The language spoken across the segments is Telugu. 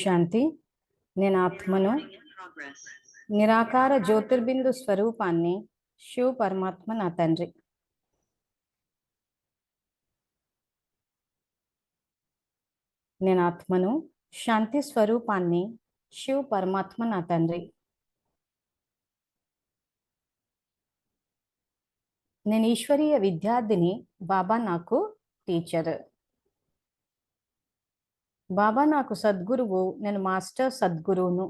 శాంతి. నేను ఆత్మను, నిరాకార జ్యోతిర్బిందు స్వరూపాన్ని, శివ పరమాత్మ నా తండ్రి. నేను ఆత్మను, శాంతి స్వరూపాన్ని, శివ పరమాత్మ నా తండ్రి. నేను ఈశ్వరీయ విద్యార్థిని, బాబా నాకు టీచర్. బాబా నాకు సద్గురువు, నేను మాస్టర్ సద్గురువును.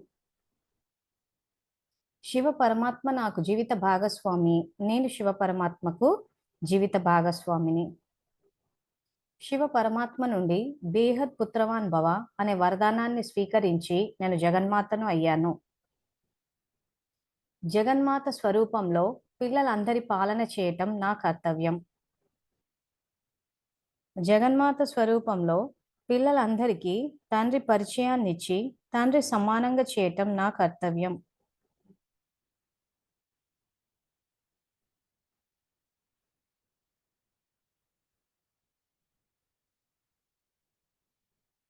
శివ పరమాత్మ నాకు జీవిత భాగస్వామి, నేను శివ పరమాత్మకు జీవిత భాగస్వామిని. శివ పరమాత్మ నుండి బేహద్ పుత్రవాన్ భవ అనే వరదానాన్ని స్వీకరించి నేను జగన్మాతను అయ్యాను. జగన్మాత స్వరూపంలో పిల్లలందరి పాలన చేయటం నా కర్తవ్యం. జగన్మాత స్వరూపంలో పిల్లలందరికీ తండ్రి పరిచయాన్నిచ్చి తండ్రి సమానంగా చేయటం నా కర్తవ్యం.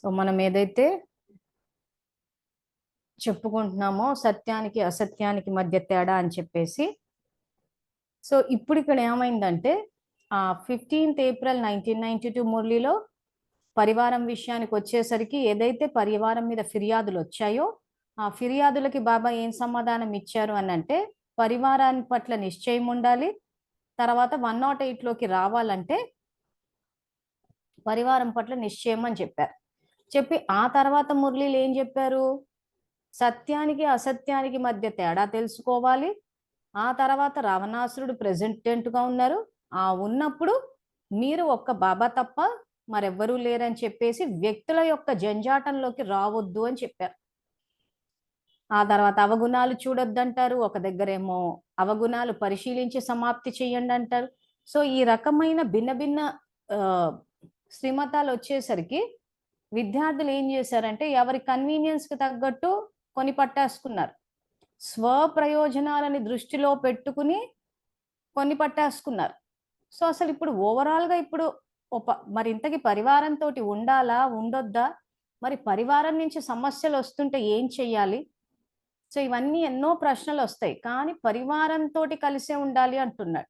సో మనం ఏదైతే చెప్పుకుంటున్నామో సత్యానికి అసత్యానికి మధ్య తేడా అని చెప్పేసి, సో ఇప్పుడు ఇక్కడ ఏమైందంటే 15th April 1992 మురళిలో పరివారం విషయానికి వచ్చేసరికి ఏదైతే పరివారం మీద ఫిర్యాదులు వచ్చాయో ఆ ఫిర్యాదులకి బాబా ఏం సమాధానం ఇచ్చారు అని అంటే, పరివారాన్ని పట్ల నిశ్చయం ఉండాలి, తర్వాత 108లోకి రావాలంటే పరివారం పట్ల నిశ్చయం అని చెప్పారు. చెప్పి ఆ తర్వాత మురళీలు ఏం చెప్పారు, సత్యానికి అసత్యానికి మధ్య తేడా తెలుసుకోవాలి. ఆ తర్వాత రావణాసురుడు ప్రెసిడెంట్గా ఉన్నారు, ఉన్నప్పుడు మీరు ఒక్క బాబా తప్ప మరెవ్వరూ లేరని చెప్పేసి వ్యక్తుల యొక్క జంజాటంలోకి రావద్దు అని చెప్పారు. ఆ తర్వాత అవగుణాలు చూడొద్దంటారు, ఒక దగ్గరేమో అవగుణాలు పరిశీలించి సమాప్తి చేయండి అంటారు. సో ఈ రకమైన భిన్న భిన్న శ్రీమతాలు వచ్చేసరికి విద్యార్థులు ఏం చేశారంటే ఎవరి కన్వీనియన్స్కి తగ్గట్టు కొని పట్టేసుకున్నారు. స్వప్రయోజనాలని దృష్టిలో పెట్టుకుని కొన్ని పట్టేసుకున్నారు. సో అసలు ఇప్పుడు ఓవరాల్గా ఇప్పుడు మరి ఇంతకీ పరివారంతో ఉండాలా ఉండొద్దా, మరి పరివారం నుంచి సమస్యలు వస్తుంటే ఏం చెయ్యాలి, సో ఇవన్నీ ఎన్నో ప్రశ్నలు వస్తాయి. కానీ పరివారంతో కలిసే ఉండాలి అంటున్నాడు.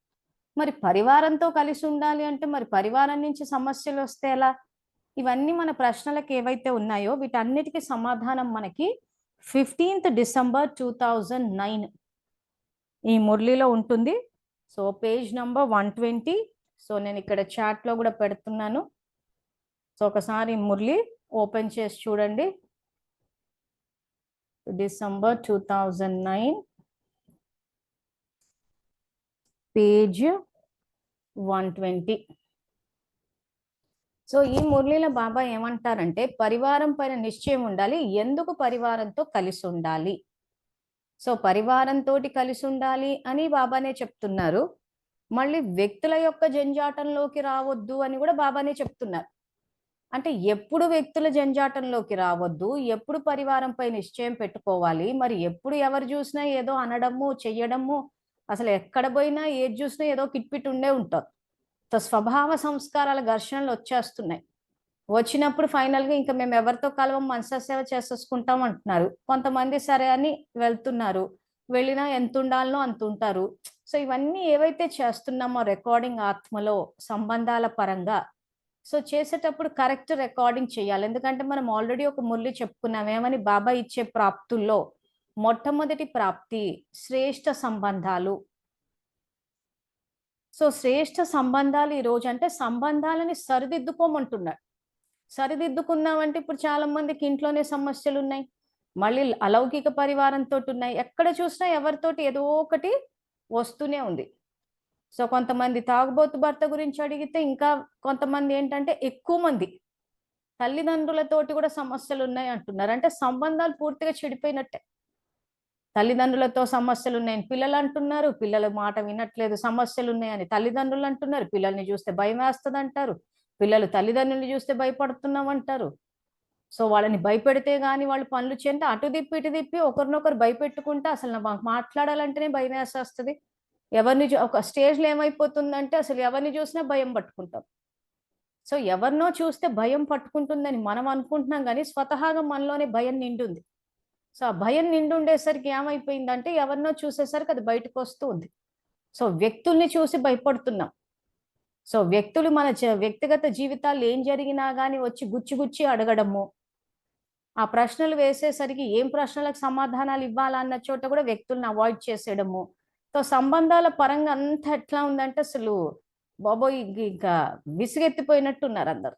మరి పరివారంతో కలిసి ఉండాలి అంటే మరి పరివారం నుంచి సమస్యలు వస్తే ఎలా? ఇవన్నీ మన ప్రశ్నలకు ఏవైతే ఉన్నాయో వీటన్నిటికీ సమాధానం మనకి 15th December 2009 ఈ మురళిలో ఉంటుంది. So page number 120. సో నేను ఇక్కడ చాట్లో కూడా పెడుతున్నాను. సో ఒకసారి మురళి ఓపెన్ చేసి చూడండి. December 2009 page 120. సో ఈ మురళిలో బాబా ఏమంటారంటే పరివారం పైన నిశ్చయం ఉండాలి. ఎందుకు పరివారంతో కలిసి ఉండాలి? సో పరివారంతో కలిసి ఉండాలి అని బాబానే చెప్తున్నారు. మళ్ళీ వ్యక్తుల యొక్క జంజాటంలోకి రావద్దు అని కూడా బాబానే చెప్తున్నారు. అంటే ఎప్పుడు వ్యక్తుల జంజాటంలోకి రావద్దు, ఎప్పుడు పరివారంపై నిశ్చయం పెట్టుకోవాలి, మరి ఎప్పుడు ఎవరు చూసినా ఏదో అనడము చెయ్యడము, అసలు ఎక్కడ పోయినా ఏది చూసినా ఏదో కిట్పిట్ ఉండే ఉంటారు. సో స్వభావ సంస్కారాల ఘర్షణలు వచ్చేస్తున్నాయి. వచ్చినప్పుడు ఫైనల్గా ఇంకా మేము ఎవరితో కలవం మనస సేవ చేసేసుకుంటాం అంటున్నారు. కొంతమంది సరే అని వెళ్తున్నారు, వెళ్ళినా ఎంత ఉండాలనో అంత ఉంటారు. సో ఇవన్నీ ఏవైతే చేస్తున్నామో రికార్డింగ్ ఆత్మలో సంబంధాల పరంగా, సో చేసేటప్పుడు కరెక్ట్ రికార్డింగ్ చేయాలి. ఎందుకంటే మనం ఆల్రెడీ ఒక మురళి చెప్పుకున్నాం ఏమని, బాబా ఇచ్చే ప్రాప్తుల్లో మొట్టమొదటి ప్రాప్తి శ్రేష్ఠ సంబంధాలు. సో శ్రేష్ఠ సంబంధాలు ఈ రోజు అంటే సంబంధాలని సరిదిద్దుకోమంటున్నాడు. సరిదిద్దుకుందామంటే ఇప్పుడు చాలా మందికి ఇంట్లోనే సమస్యలు ఉన్నాయి, మళ్ళీ అలౌకిక పరివారంతో ఉన్నాయి, ఎక్కడ చూసినా ఎవరితోటి ఏదో ఒకటి వస్తూనే ఉంది. సో కొంతమంది తాగుబోతు భర్త గురించి అడిగితే ఇంకా కొంతమంది ఏంటంటే ఎక్కువ మంది తల్లిదండ్రులతోటి కూడా సమస్యలు ఉన్నాయి అంటున్నారు. అంటే సంబంధాలు పూర్తిగా చెడిపోయినట్టే. తల్లిదండ్రులతో సమస్యలు ఉన్నాయని పిల్లలు అంటున్నారు, పిల్లల మాట వినట్లేదు సమస్యలు ఉన్నాయని తల్లిదండ్రులు అంటున్నారు, పిల్లల్ని చూస్తే భయం వేస్తుంది అంటారు, పిల్లలు తల్లిదండ్రుల్ని చూస్తే భయపడుతున్నాం అంటారు. సో వాళ్ళని భయపెడితే కానీ వాళ్ళు పనులు చేయంటే అటు తిప్పి ఇటు తిప్పి ఒకరినొకరు భయపెట్టుకుంటే అసలు మాకు మాట్లాడాలంటేనే భయం వేసేస్తుంది. ఎవరిని ఒక స్టేజ్లో ఏమైపోతుందంటే అసలు ఎవరిని చూసినా భయం పట్టుకుంటాం. సో ఎవరినో చూస్తే భయం పట్టుకుంటుందని మనం అనుకుంటున్నాం కానీ స్వతహాగా మనలోనే భయం నిండుంది. సో ఆ భయం నిండుండేసరికి ఏమైపోయిందంటే ఎవరినో చూసేసరికి అది బయటకు వస్తూ ఉంది. సో వ్యక్తుల్ని చూసి భయపడుతున్నాం. సో వ్యక్తులు మన వ్యక్తిగత జీవితాల్లో ఏం జరిగినా గానీ వచ్చి గుచ్చి గుచ్చి అడగడము, ఆ ప్రశ్నలు వేసేసరికి ఏం ప్రశ్నలకు సమాధానాలు ఇవ్వాలన్న చోట కూడా వ్యక్తుల్ని అవాయిడ్ చేసేయడము. సో సంబంధాల పరంగా అంతా ఎట్లా ఉందంటే అసలు బాబోయ్! ఇంకా విసుగెత్తిపోయినట్టున్నారు అందరూ.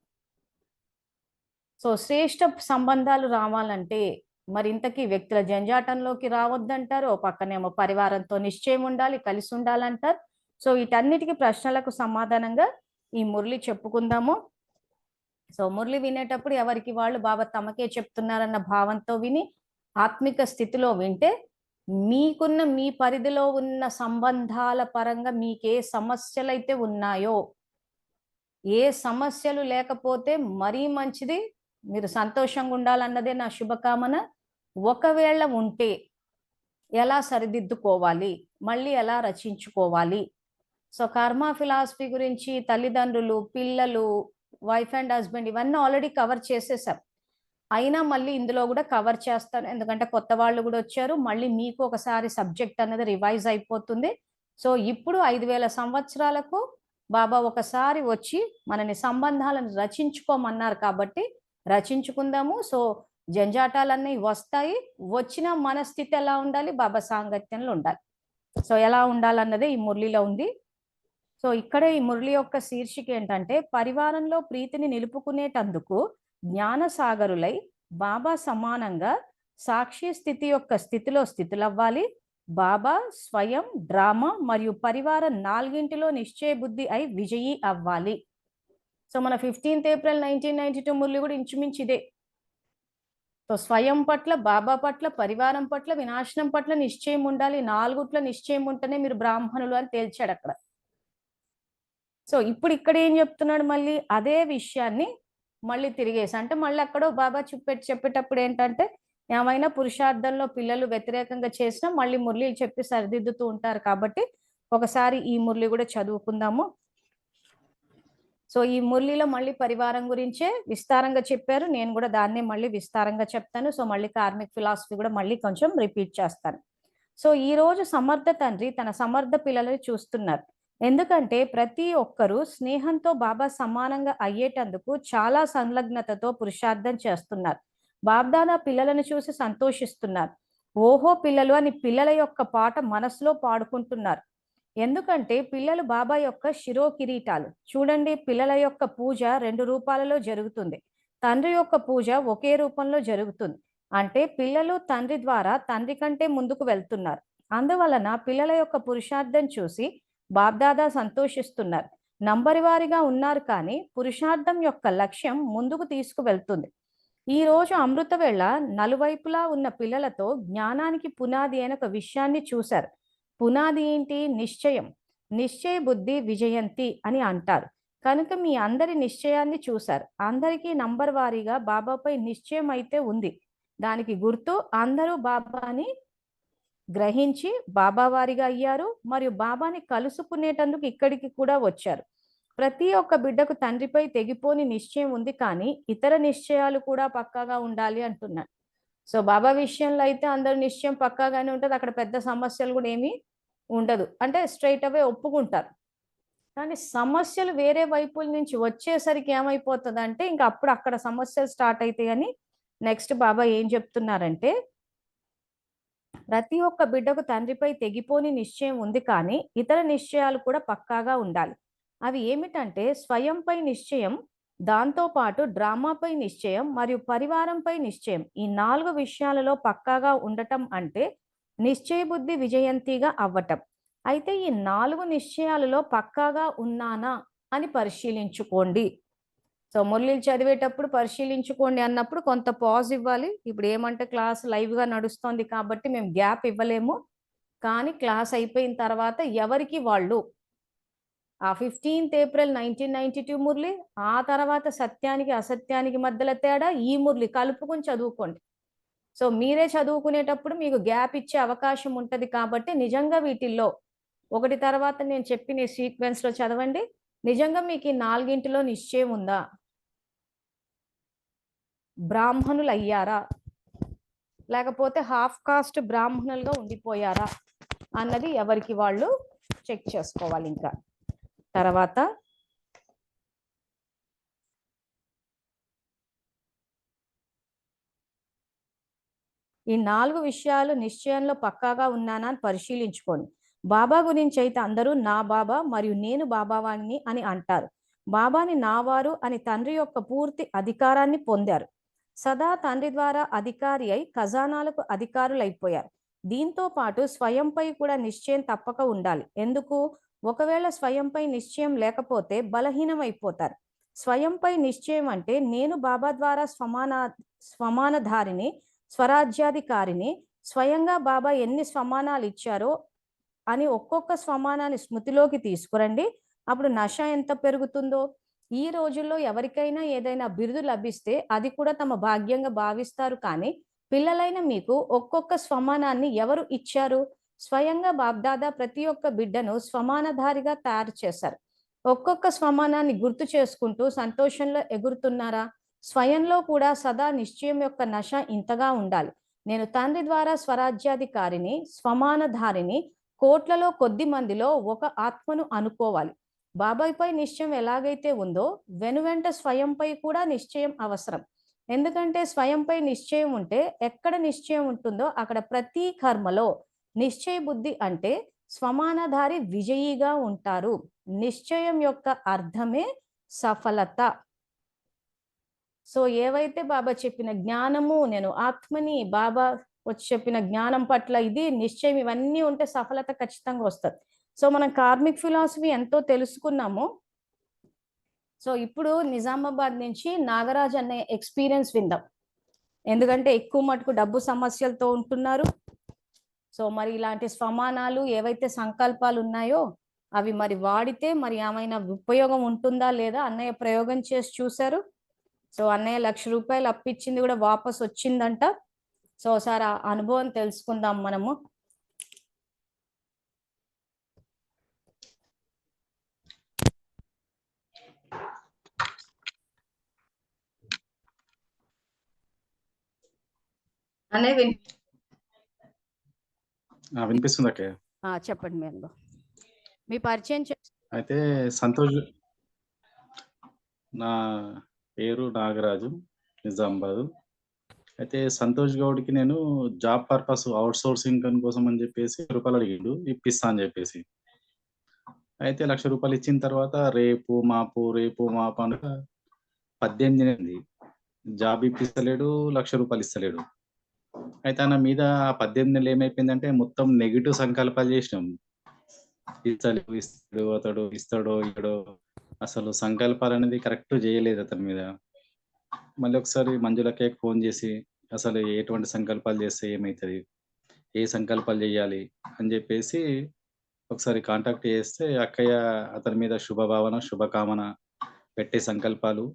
సో శ్రేష్ఠ సంబంధాలు రావాలంటే మరి ఇంతకీ వ్యక్తుల జంజాటంలోకి రావద్దంటారు. ఓ పక్కనేమో పరివారంతో నిశ్చయం ఉండాలి, కలిసి ఉండాలంటారు. సో వీటన్నిటికి ప్రశ్నలకు సమాధానంగా ఈ మురళి చెప్పుకుందాము. సో మురళి వినేటప్పుడు ఎవరికి వాళ్ళు బాబా తమకే చెప్తున్నారన్న భావంతో విని ఆత్మిక స్థితిలో వింటే మీకున్న మీ పరిధిలో ఉన్న సంబంధాల పరంగా మీకే సమస్యలైతే ఉన్నాయో, ఏ సమస్యలు లేకపోతే మరీ మంచిది. మీరు సంతోషంగా ఉండాలన్నదే నా శుభకామన. ఒకవేళ ఉంటే ఎలా సరిదిద్దుకోవాలి, మళ్ళీ ఎలా రచించుకోవాలి. సో కర్మ ఫిలాసఫీ గురించి తల్లిదండ్రులు, పిల్లలు, వైఫ్ అండ్ హస్బెండ్ ఇవన్నీ ఆల్రెడీ కవర్ చేసేసాం. అయినా మళ్ళీ ఇందులో కూడా కవర్ చేస్తాను. ఎందుకంటే కొత్త వాళ్ళు కూడా వచ్చారు. మళ్ళీ మీకు ఒకసారి సబ్జెక్ట్ అనేది రివైజ్ అయిపోతుంది. సో ఇప్పుడు 5000 సంవత్సరాలకు బాబా ఒకసారి వచ్చి మనని సంబంధాలను రచించుకోమన్నారు కాబట్టి రచించుకుందాము. సో జంజాటాలన్నీ వస్తాయి. వచ్చిన మన స్థితి ఎలా ఉండాలి? బాబా సాంగత్యంలో ఉండాలి. సో ఎలా ఉండాలన్నదే ఈ మురళిలో ఉంది. సో ఇక్కడే ఈ మురళి యొక్క శీర్షిక ఏంటంటే పరివారంలో ప్రీతిని నిలుపుకునేటందుకు జ్ఞానసాగరులై బాబా సమానంగా సాక్షి స్థితి యొక్క స్థితిలో స్థితులవ్వాలి. బాబా స్వయం, డ్రామా మరియు పరివారం నాలుగింటిలో నిశ్చయ బుద్ధి అయి విజయీ అవ్వాలి. సో మన 15th ఏప్రిల్ 1992 మురళి కూడా ఇంచుమించు ఇదే. సో స్వయం పట్ల, బాబా పట్ల, పరివారం పట్ల, వినాశనం పట్ల నిశ్చయం ఉండాలి. నాలుగుట్ల నిశ్చయం ఉంటేనే మీరు బ్రాహ్మణులు అని తేల్చాడు అక్కడ. సో ఇప్పుడు ఇక్కడ ఏం చెప్తున్నాడు? మళ్ళీ అదే విషయాన్ని మళ్ళీ తిరిగేసి అంటే మళ్ళీ అక్కడో బాబా చెప్పేటప్పుడు ఏంటంటే ఏమైనా పురుషార్థంలో పిల్లలు వ్యతిరేకంగా చేసినా మళ్ళీ మురళీలు చెప్పి సరిదిద్దుతూ ఉంటారు కాబట్టి ఒకసారి ఈ మురళి కూడా చదువుకుందాము. సో ఈ మురళిలో మళ్ళీ పరివారం గురించే విస్తారంగా చెప్పారు. నేను కూడా దాన్నే మళ్ళీ విస్తారంగా చెప్తాను. సో మళ్ళీ కార్మిక్ ఫిలాసఫీ కూడా మళ్ళీ కొంచెం రిపీట్ చేస్తాను. సో ఈ రోజు సమర్థ తండ్రి తన సమర్థ పిల్లలని చూస్తున్నారు. ఎందుకంటే ప్రతి ఒక్కరూ స్నేహంతో బాబా సమానంగా అయ్యేటందుకు చాలా సంలగ్నతతో పురుషార్థం చేస్తున్నారు. బాబ్దాదా పిల్లలను చూసి సంతోషిస్తున్నారు. ఓహో పిల్లలు అని పిల్లల యొక్క పాట మనసులో పాడుకుంటున్నారు. ఎందుకంటే పిల్లలు బాబా యొక్క శిరో కిరీటాలు. చూడండి, పిల్లల యొక్క పూజ 2 రూపాలలో జరుగుతుంది. తండ్రి యొక్క పూజ ఒకే రూపంలో జరుగుతుంది. అంటే పిల్లలు తండ్రి ద్వారా తండ్రి కంటే ముందుకు వెళ్తున్నారు. అందువలన పిల్లల యొక్క పురుషార్థం చూసి బాబ్దాదా సంతోషిస్తున్నారు. నంబరి వారిగా ఉన్నారు కానీ పురుషార్థం యొక్క లక్ష్యం ముందుకు తీసుకువెళ్తుంది. ఈ రోజు అమృత వేళ నలువైపులా ఉన్న పిల్లలతో జ్ఞానానికి పునాది అయిన ఒక విషయాన్ని చూశారు. పునాది ఏంటి? నిశ్చయం. నిశ్చయ బుద్ధి విజయంతి అని అంటారు. కనుక మీ అందరి నిశ్చయాన్ని చూశారు. అందరికీ నంబర్ వారీగా బాబాపై నిశ్చయం అయితే ఉంది. దానికి గుర్తు అందరూ బాబాని గ్రహించి బాబా వారిగా అయ్యారు మరియు బాబాని కలుసుకునేటందుకు ఇక్కడికి కూడా వచ్చారు. ప్రతి ఒక్క బిడ్డకు తండ్రిపై తెగిపోని నిశ్చయం ఉంది కానీ ఇతర నిశ్చయాలు కూడా పక్కాగా ఉండాలి అంటున్నాడు. సో బాబా విషయంలో అయితే అందరూ నిశ్చయం పక్కాగానే ఉంటుంది. అక్కడ పెద్ద సమస్యలు కూడా ఏమీ ఉండదు. అంటే స్ట్రైట్ అవే ఒప్పుకుంటారు. కానీ సమస్యలు వేరే వైపుల నుంచి వచ్చేసరికి ఏమైపోతుందంటే ఇంకా అప్పుడు అక్కడ సమస్యలు స్టార్ట్ అవుతాయని నెక్స్ట్ బాబా ఏం చెప్తున్నారంటే ప్రతి ఒక్క బిడ్డకు తండ్రిపై తెగిపోని నిశ్చయం ఉంది కానీ ఇతర నిశ్చయాలు కూడా పక్కాగా ఉండాలి. అవి ఏమిటంటే స్వయంపై నిశ్చయం, దాంతోపాటు డ్రామాపై నిశ్చయం మరియు పరివారంపై నిశ్చయం. ఈ 4 విషయాలలో పక్కాగా ఉండటం అంటే నిశ్చయ బుద్ధి విజయంతిగా అవ్వటం. అయితే ఈ 4 నిశ్చయాలలో పక్కాగా ఉన్నానా అని పరిశీలించుకోండి. సో మురళీలు చదివేటప్పుడు పరిశీలించుకోండి అన్నప్పుడు కొంత పాజ్ ఇవ్వాలి. ఇప్పుడు ఏమంటే క్లాస్ లైవ్గా నడుస్తోంది కాబట్టి మేము గ్యాప్ ఇవ్వలేము. కానీ క్లాస్ అయిపోయిన తర్వాత ఎవరికి వాళ్ళు ఆ 15th ఏప్రిల్ 1992 మురళి, ఆ తర్వాత సత్యానికి అసత్యానికి మధ్యలో తేడా, ఈ మురళి కలుపుకొని చదువుకోండి. సో మీరే చదువుకునేటప్పుడు మీకు గ్యాప్ ఇచ్చే అవకాశం ఉంటుంది కాబట్టి నిజంగా వీటిల్లో ఒకటి తర్వాత నేను చెప్పిన సీక్వెన్స్లో చదవండి. నిజంగా మీకు ఈ 4 నిశ్చయం ఉందా? బ్రాహ్మణులు అయ్యారా, లేకపోతే హాఫ్ కాస్ట్ బ్రాహ్మణులుగా ఉండిపోయారా అన్నది ఎవరికి వాళ్ళు చెక్ చేసుకోవాలి. ఇంకా తర్వాత ఈ 4 విషయాలు నిశ్చయంలో పక్కాగా ఉన్నానా అని పరిశీలించుకోండి. బాబా గురించి అయితే అందరూ నా బాబా మరియు నేను బాబావాణ్ణి అని అంటారు. బాబాని నావారు అని తండ్రి యొక్క పూర్తి అధికారాన్ని పొందారు. సదా తండ్రి ద్వారా అధికారి అయి ఖజానాలకు అధికారులైపోయారు. దీంతో పాటు స్వయంపై కూడా నిశ్చయం తప్పక ఉండాలి. ఎందుకు? ఒకవేళ స్వయంపై నిశ్చయం లేకపోతే బలహీనమైపోతారు. స్వయంపై నిశ్చయం అంటే నేను బాబా ద్వారా స్వమానధారిని, స్వరాజ్యాధికారిని, స్వయంగా బాబా ఎన్ని స్వమానాలు ఇచ్చారో అని ఒక్కొక్క స్వమానాన్ని స్మృతిలోకి తీసుకురండి. అప్పుడు నశ ఎంత పెరుగుతుందో. ఈ రోజుల్లో ఎవరికైనా ఏదైనా బిరుదు లభిస్తే అది కూడా తమ భాగ్యంగా భావిస్తారు. కానీ పిల్లలైన మీకు ఒక్కొక్క స్వమానాన్ని ఎవరు ఇచ్చారు? స్వయంగా బాబ్దాదా ప్రతి ఒక్క బిడ్డను స్వమానధారిగా తయారు చేశారు. ఒక్కొక్క స్వమానాన్ని గుర్తు చేసుకుంటూ సంతోషంలో ఎగురుతున్నారా? స్వయంలో కూడా సదా నిశ్చయం యొక్క నశ ఇంతగా ఉండాలి. నేను తండ్రి ద్వారా స్వరాజ్యాధికారిని, స్వమానధారిని, కోట్లలో కొద్ది మందిలో ఒక ఆత్మను అనుకోవాలి. బాబాయ్పై నిశ్చయం ఎలాగైతే ఉందో వెనువెంట స్వయంపై కూడా నిశ్చయం అవసరం. ఎందుకంటే స్వయంపై నిశ్చయం ఉంటే ఎక్కడ నిశ్చయం ఉంటుందో అక్కడ ప్రతి కర్మలో నిశ్చయ బుద్ధి అంటే స్వమానధారి విజయీగా ఉంటారు. నిశ్చయం యొక్క అర్థమే సఫలత. సో ఏవైతే బాబా చెప్పిన జ్ఞానము, నేను ఆత్మని, బాబా వచ్చి చెప్పిన జ్ఞానం పట్ల ఇది నిశ్చయం, ఇవన్నీ ఉంటే సఫలత ఖచ్చితంగా వస్తుంది. సో మనం కార్మిక్ ఫిలాసఫీ ఎంతో తెలుసుకున్నాము. సో ఇప్పుడు నిజామాబాద్ నుంచి నాగరాజ్ అనే ఎక్స్పీరియన్స్ విందాం. ఎందుకంటే ఎక్కువ మటుకు డబ్బు సమస్యలతో ఉంటున్నారు. సో మరి ఇలాంటి స్వమానాలు ఏవైతే సంకల్పాలు ఉన్నాయో అవి మరి వాడితే మరి ఏమైనా ఉపయోగం ఉంటుందా లేదా అన్నయ్య ప్రయోగం చేసి చూశారు. సో అన్నయ్య ₹1,00,000 అప్పిచ్చింది కూడా వాపస్ వచ్చిందంట. సో ఒకసారి ఆ అనుభవం తెలుసుకుందాం మనము. అన్నయ్య వినిపిస్తుంది అక్కయ్య. చెప్పండి. మీరు మీ పరిచయం అయితే సంతోష్, నా పేరు నాగరాజు, నిజామాబాద్. అయితే సంతోష్ గౌడ్కి నేను జాబ్ పర్పస్ అవుట్ సోర్సింగ్ కోసం అని చెప్పేసి రూపాయలు అడిగిండు, ఇప్పిస్తా అని చెప్పేసి. అయితే ₹1,00,000 ఇచ్చిన తర్వాత రేపు మాపు అనగా 18 జాబ్ ఇప్పిస్తలేడు, ₹1,00,000 ఇస్తలేడు. అయితే ఆయన మీద 18 నెలలు ఏమైపోయిందంటే మొత్తం నెగిటివ్ సంకల్పాలు చేసినాం. ఇస్తాడు అతడు, ఇస్తాడో ఇయ్యడో, అసలు సంకల్పాలు అనేది కరెక్ట్ చేయలేదు అతని మీద. మళ్ళీ ఒకసారి మంజులక్కయ్యకి ఫోన్ చేసి అసలు ఎటువంటి సంకల్పాలు చేస్తే ఏమవుతుంది, ఏ సంకల్పాలు చేయాలి అని చెప్పేసి ఒకసారి కాంటాక్ట్ చేస్తే అక్కయ్య అతని మీద శుభభావన శుభకామన పెట్టే సంకల్పాలు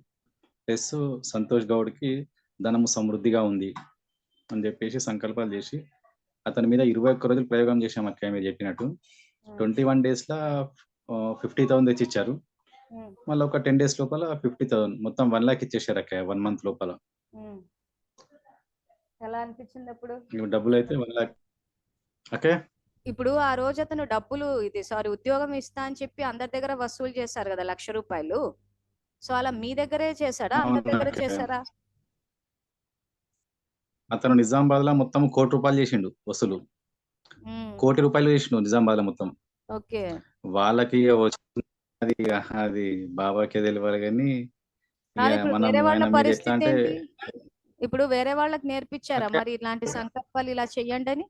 ప్లస్ సంతోష్ గౌడ్కి ధనము సమృద్ధిగా ఉంది అని చెప్పేసి సంకల్పాలు చేసి అతని మీద 21 రోజులు ప్రయోగం చేశాం అక్కయ్య మీరు చెప్పినట్టు. 21 డేస్‌ల 50,000 తెచ్చిచ్చారు. మళ్ళీ ఒక 10 డేస్ లోపల 50,000 మొత్తం 1,00,000 ఇచ్చేసారు అక్కయ్య 1 మంత్ లోపల. ఎలా అనిపించింది అప్పుడు? డబ్బులు అయితే 1,00,000 అక్కయ్య. ఇప్పుడు ఆ రోజు అతను డబ్బులు ఉద్యోగం ఇస్తా అని చెప్పి అందరి దగ్గర వసూలు చేశారు కదా ₹1,00,000. సో అలా మీ దగ్గరే చేశాడా, అందరి దగ్గర చేశారా? అతను నిజామాబాద్ లో మొత్తం ₹1,00,00,000 చేసిండు వసూలు. ₹1,00,00,000 చేసిండు నిజామాబాద్ లో మొత్తం. ఓకే. వాళ్ళకి అది బాబాకే తెలియాలి కానీ వేరే వాళ్ళ పరిస్థితి ఏంటి? ఇప్పుడు వేరే వాళ్ళకి నేర్పించారా మరి ఇలాంటి సంకల్పాలు ఇలా చెయ్యండి అని?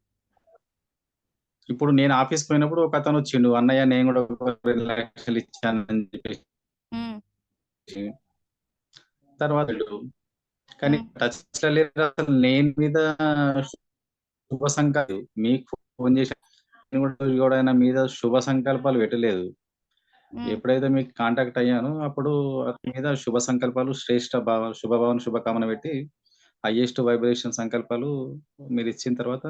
ఇప్పుడు నేను ఆఫీస్ పోయినప్పుడు ఒక అతను వచ్చిండు, అన్నయ్య నేను కూడా ₹2,00,000 ఇచ్చానని చెప్పేసి. తర్వాత కానీ టచ్ లేదు అసలు. నేను మీద శుభ సంకల్పాలు మీకు ఫోన్ చేసి కూడా ఆయన మీద శుభ సంకల్పాలు పెట్టలేదు. ఎప్పుడైతే మీకు కాంటాక్ట్ అయ్యానో అప్పుడు అతని మీద శుభ సంకల్పాలు, శుభభావన శుభకామన పెట్టి హైయెస్ట్ వైబ్రేషన్ సంకల్పాలు మీరు ఇచ్చిన తర్వాత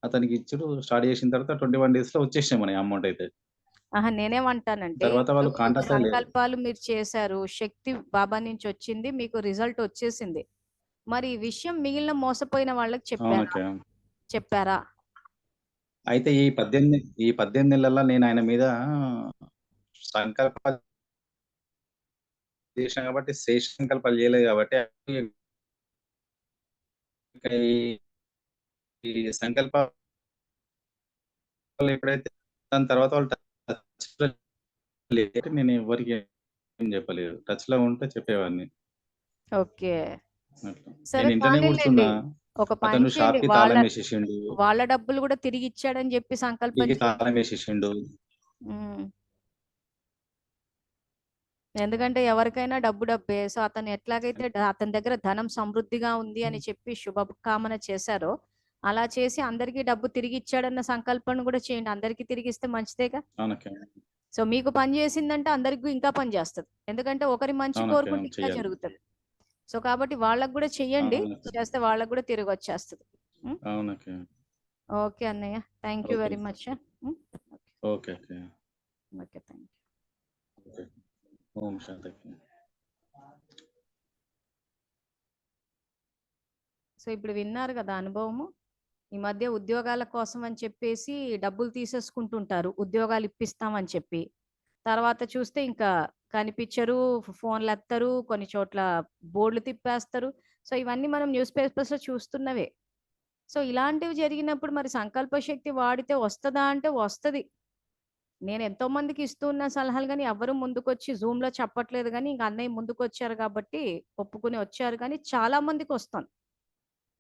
అతనికి ఇచ్చుడు స్టార్ట్ చేసిన తర్వాత 21 డేస్ లో వచ్చేసినాయి మన అమౌంట్ అయితే. ఆహా! నేనేమంటానంటే, తర్వాత ఇప్పుడు వాళ్ళు కాంటాక్ట్‌లో లేరు. సంకల్పాలు మీరు చేశారు. శక్తి బాబా నుంచి వచ్చింది. మీకు రిజల్ట్ వచ్చేసింది. మరి ఈ విషయం మిగిలిన మోసపోయిన వాళ్ళకి చెప్పారా? అవునక్క. చెప్పారా? అయితే ఈ 18 నెలల్లో నేను ఆయన మీద సంకల్పాలు చేసినా కాబట్టి శేష సంకల్పాలు చేయలేదు కాబట్టి ఇక ఈ సంకల్పాలు ఎప్పుడైతే దాని తర్వాత వాళ్ళు టచ్‌లో లేరు. నేను ఎవ్వరికీ ఏం చెప్పలేదు. టచ్‌లో ఉంటే చెప్పేవాడిని. ఓకే. అట్లా. సరే నేను ఇంట్లోనే కానీలెండి. కూర్చున్నా. ఒక పని అతను చేయండి. షాప్‌కి వాళ్ళ తాళం వేసేసిండు. వాళ్ళ డబ్బులు గూడా తిరిగిచ్చాడని జెప్పి సంకల్పం ఇంటికి చేయండి. తాళం వేసేసిండు. హ్మ్. ఎందుకంటే ఎవరికైనా డబ్బు డబ్బే. సో, అతను ఎట్లాగైతే అతని దగ్గర ధనం సమృద్ధిగా ఉంది అని చెప్పి శుభకామన చేశారో, అలా చేసి అందరికీ డబ్బు తిరిగిచ్చాడన్న సంకల్పన గూడా చేయండి. అందరికీ తిరిగిస్తే మంచిదేగా. అవునక్క. సో, మీకు పని చేసిందంటే అందరికి ఇంకా పని చేస్తది. ఎందుకంటే ఒకరి మంచి అవునక్క. కోరుకుంటే అవును. ఇంకా చెయ్యాలి. జరుగుతది. సో, కాబట్టి వాళ్ళకి గూడా చెయ్యండి. అవునక్క. చేస్తే వాళ్ళకి గూడా తిరిగొచ్చేస్తది. హ్మ్. అవునక్క. ఓకే అన్నయ్య. Thank you okay. Very much. హ్మ్. ఓకే అక్క. ఓకే. Thank you. ఓకే. ఓం శాంతి అక్క. సో, ఇప్పుడు విన్నారు గదా అనుభవము. ఈ మధ్య ఉద్యోగాల కోసం అని చెప్పేసి డబ్బులు తీసేసుకుంటుంటారు. ఉద్యోగాలు ఇప్పిస్తామని చెప్పి. తర్వాత చూస్తే ఇంకా కనిపిచ్చరు, ఫోన్‌లెత్తరు, కొన్ని చోట్ల బోర్డులు తిప్పేస్తారు. సో, ఇవన్నీ మనం న్యూస్ పేపర్స్‌లో చూస్తున్నవే. సో, ఇలాంటివి జరిగినప్పుడు మరి సంకల్ప శక్తి వాడితే వస్తదా అంటే వస్తది. నేను ఎంతో మందికి ఇస్తూ ఉన్న సలహాలు గాని ఎవ్వరు ముందుకొచ్చి జూమ్‌లో చెప్పట్లేదు గానీ, ఇంక అన్నయ్య ముందుకొచ్చారు కాబట్టి ఒప్పుకొని వచ్చారు కానీ చాలా మందికొస్తోంది.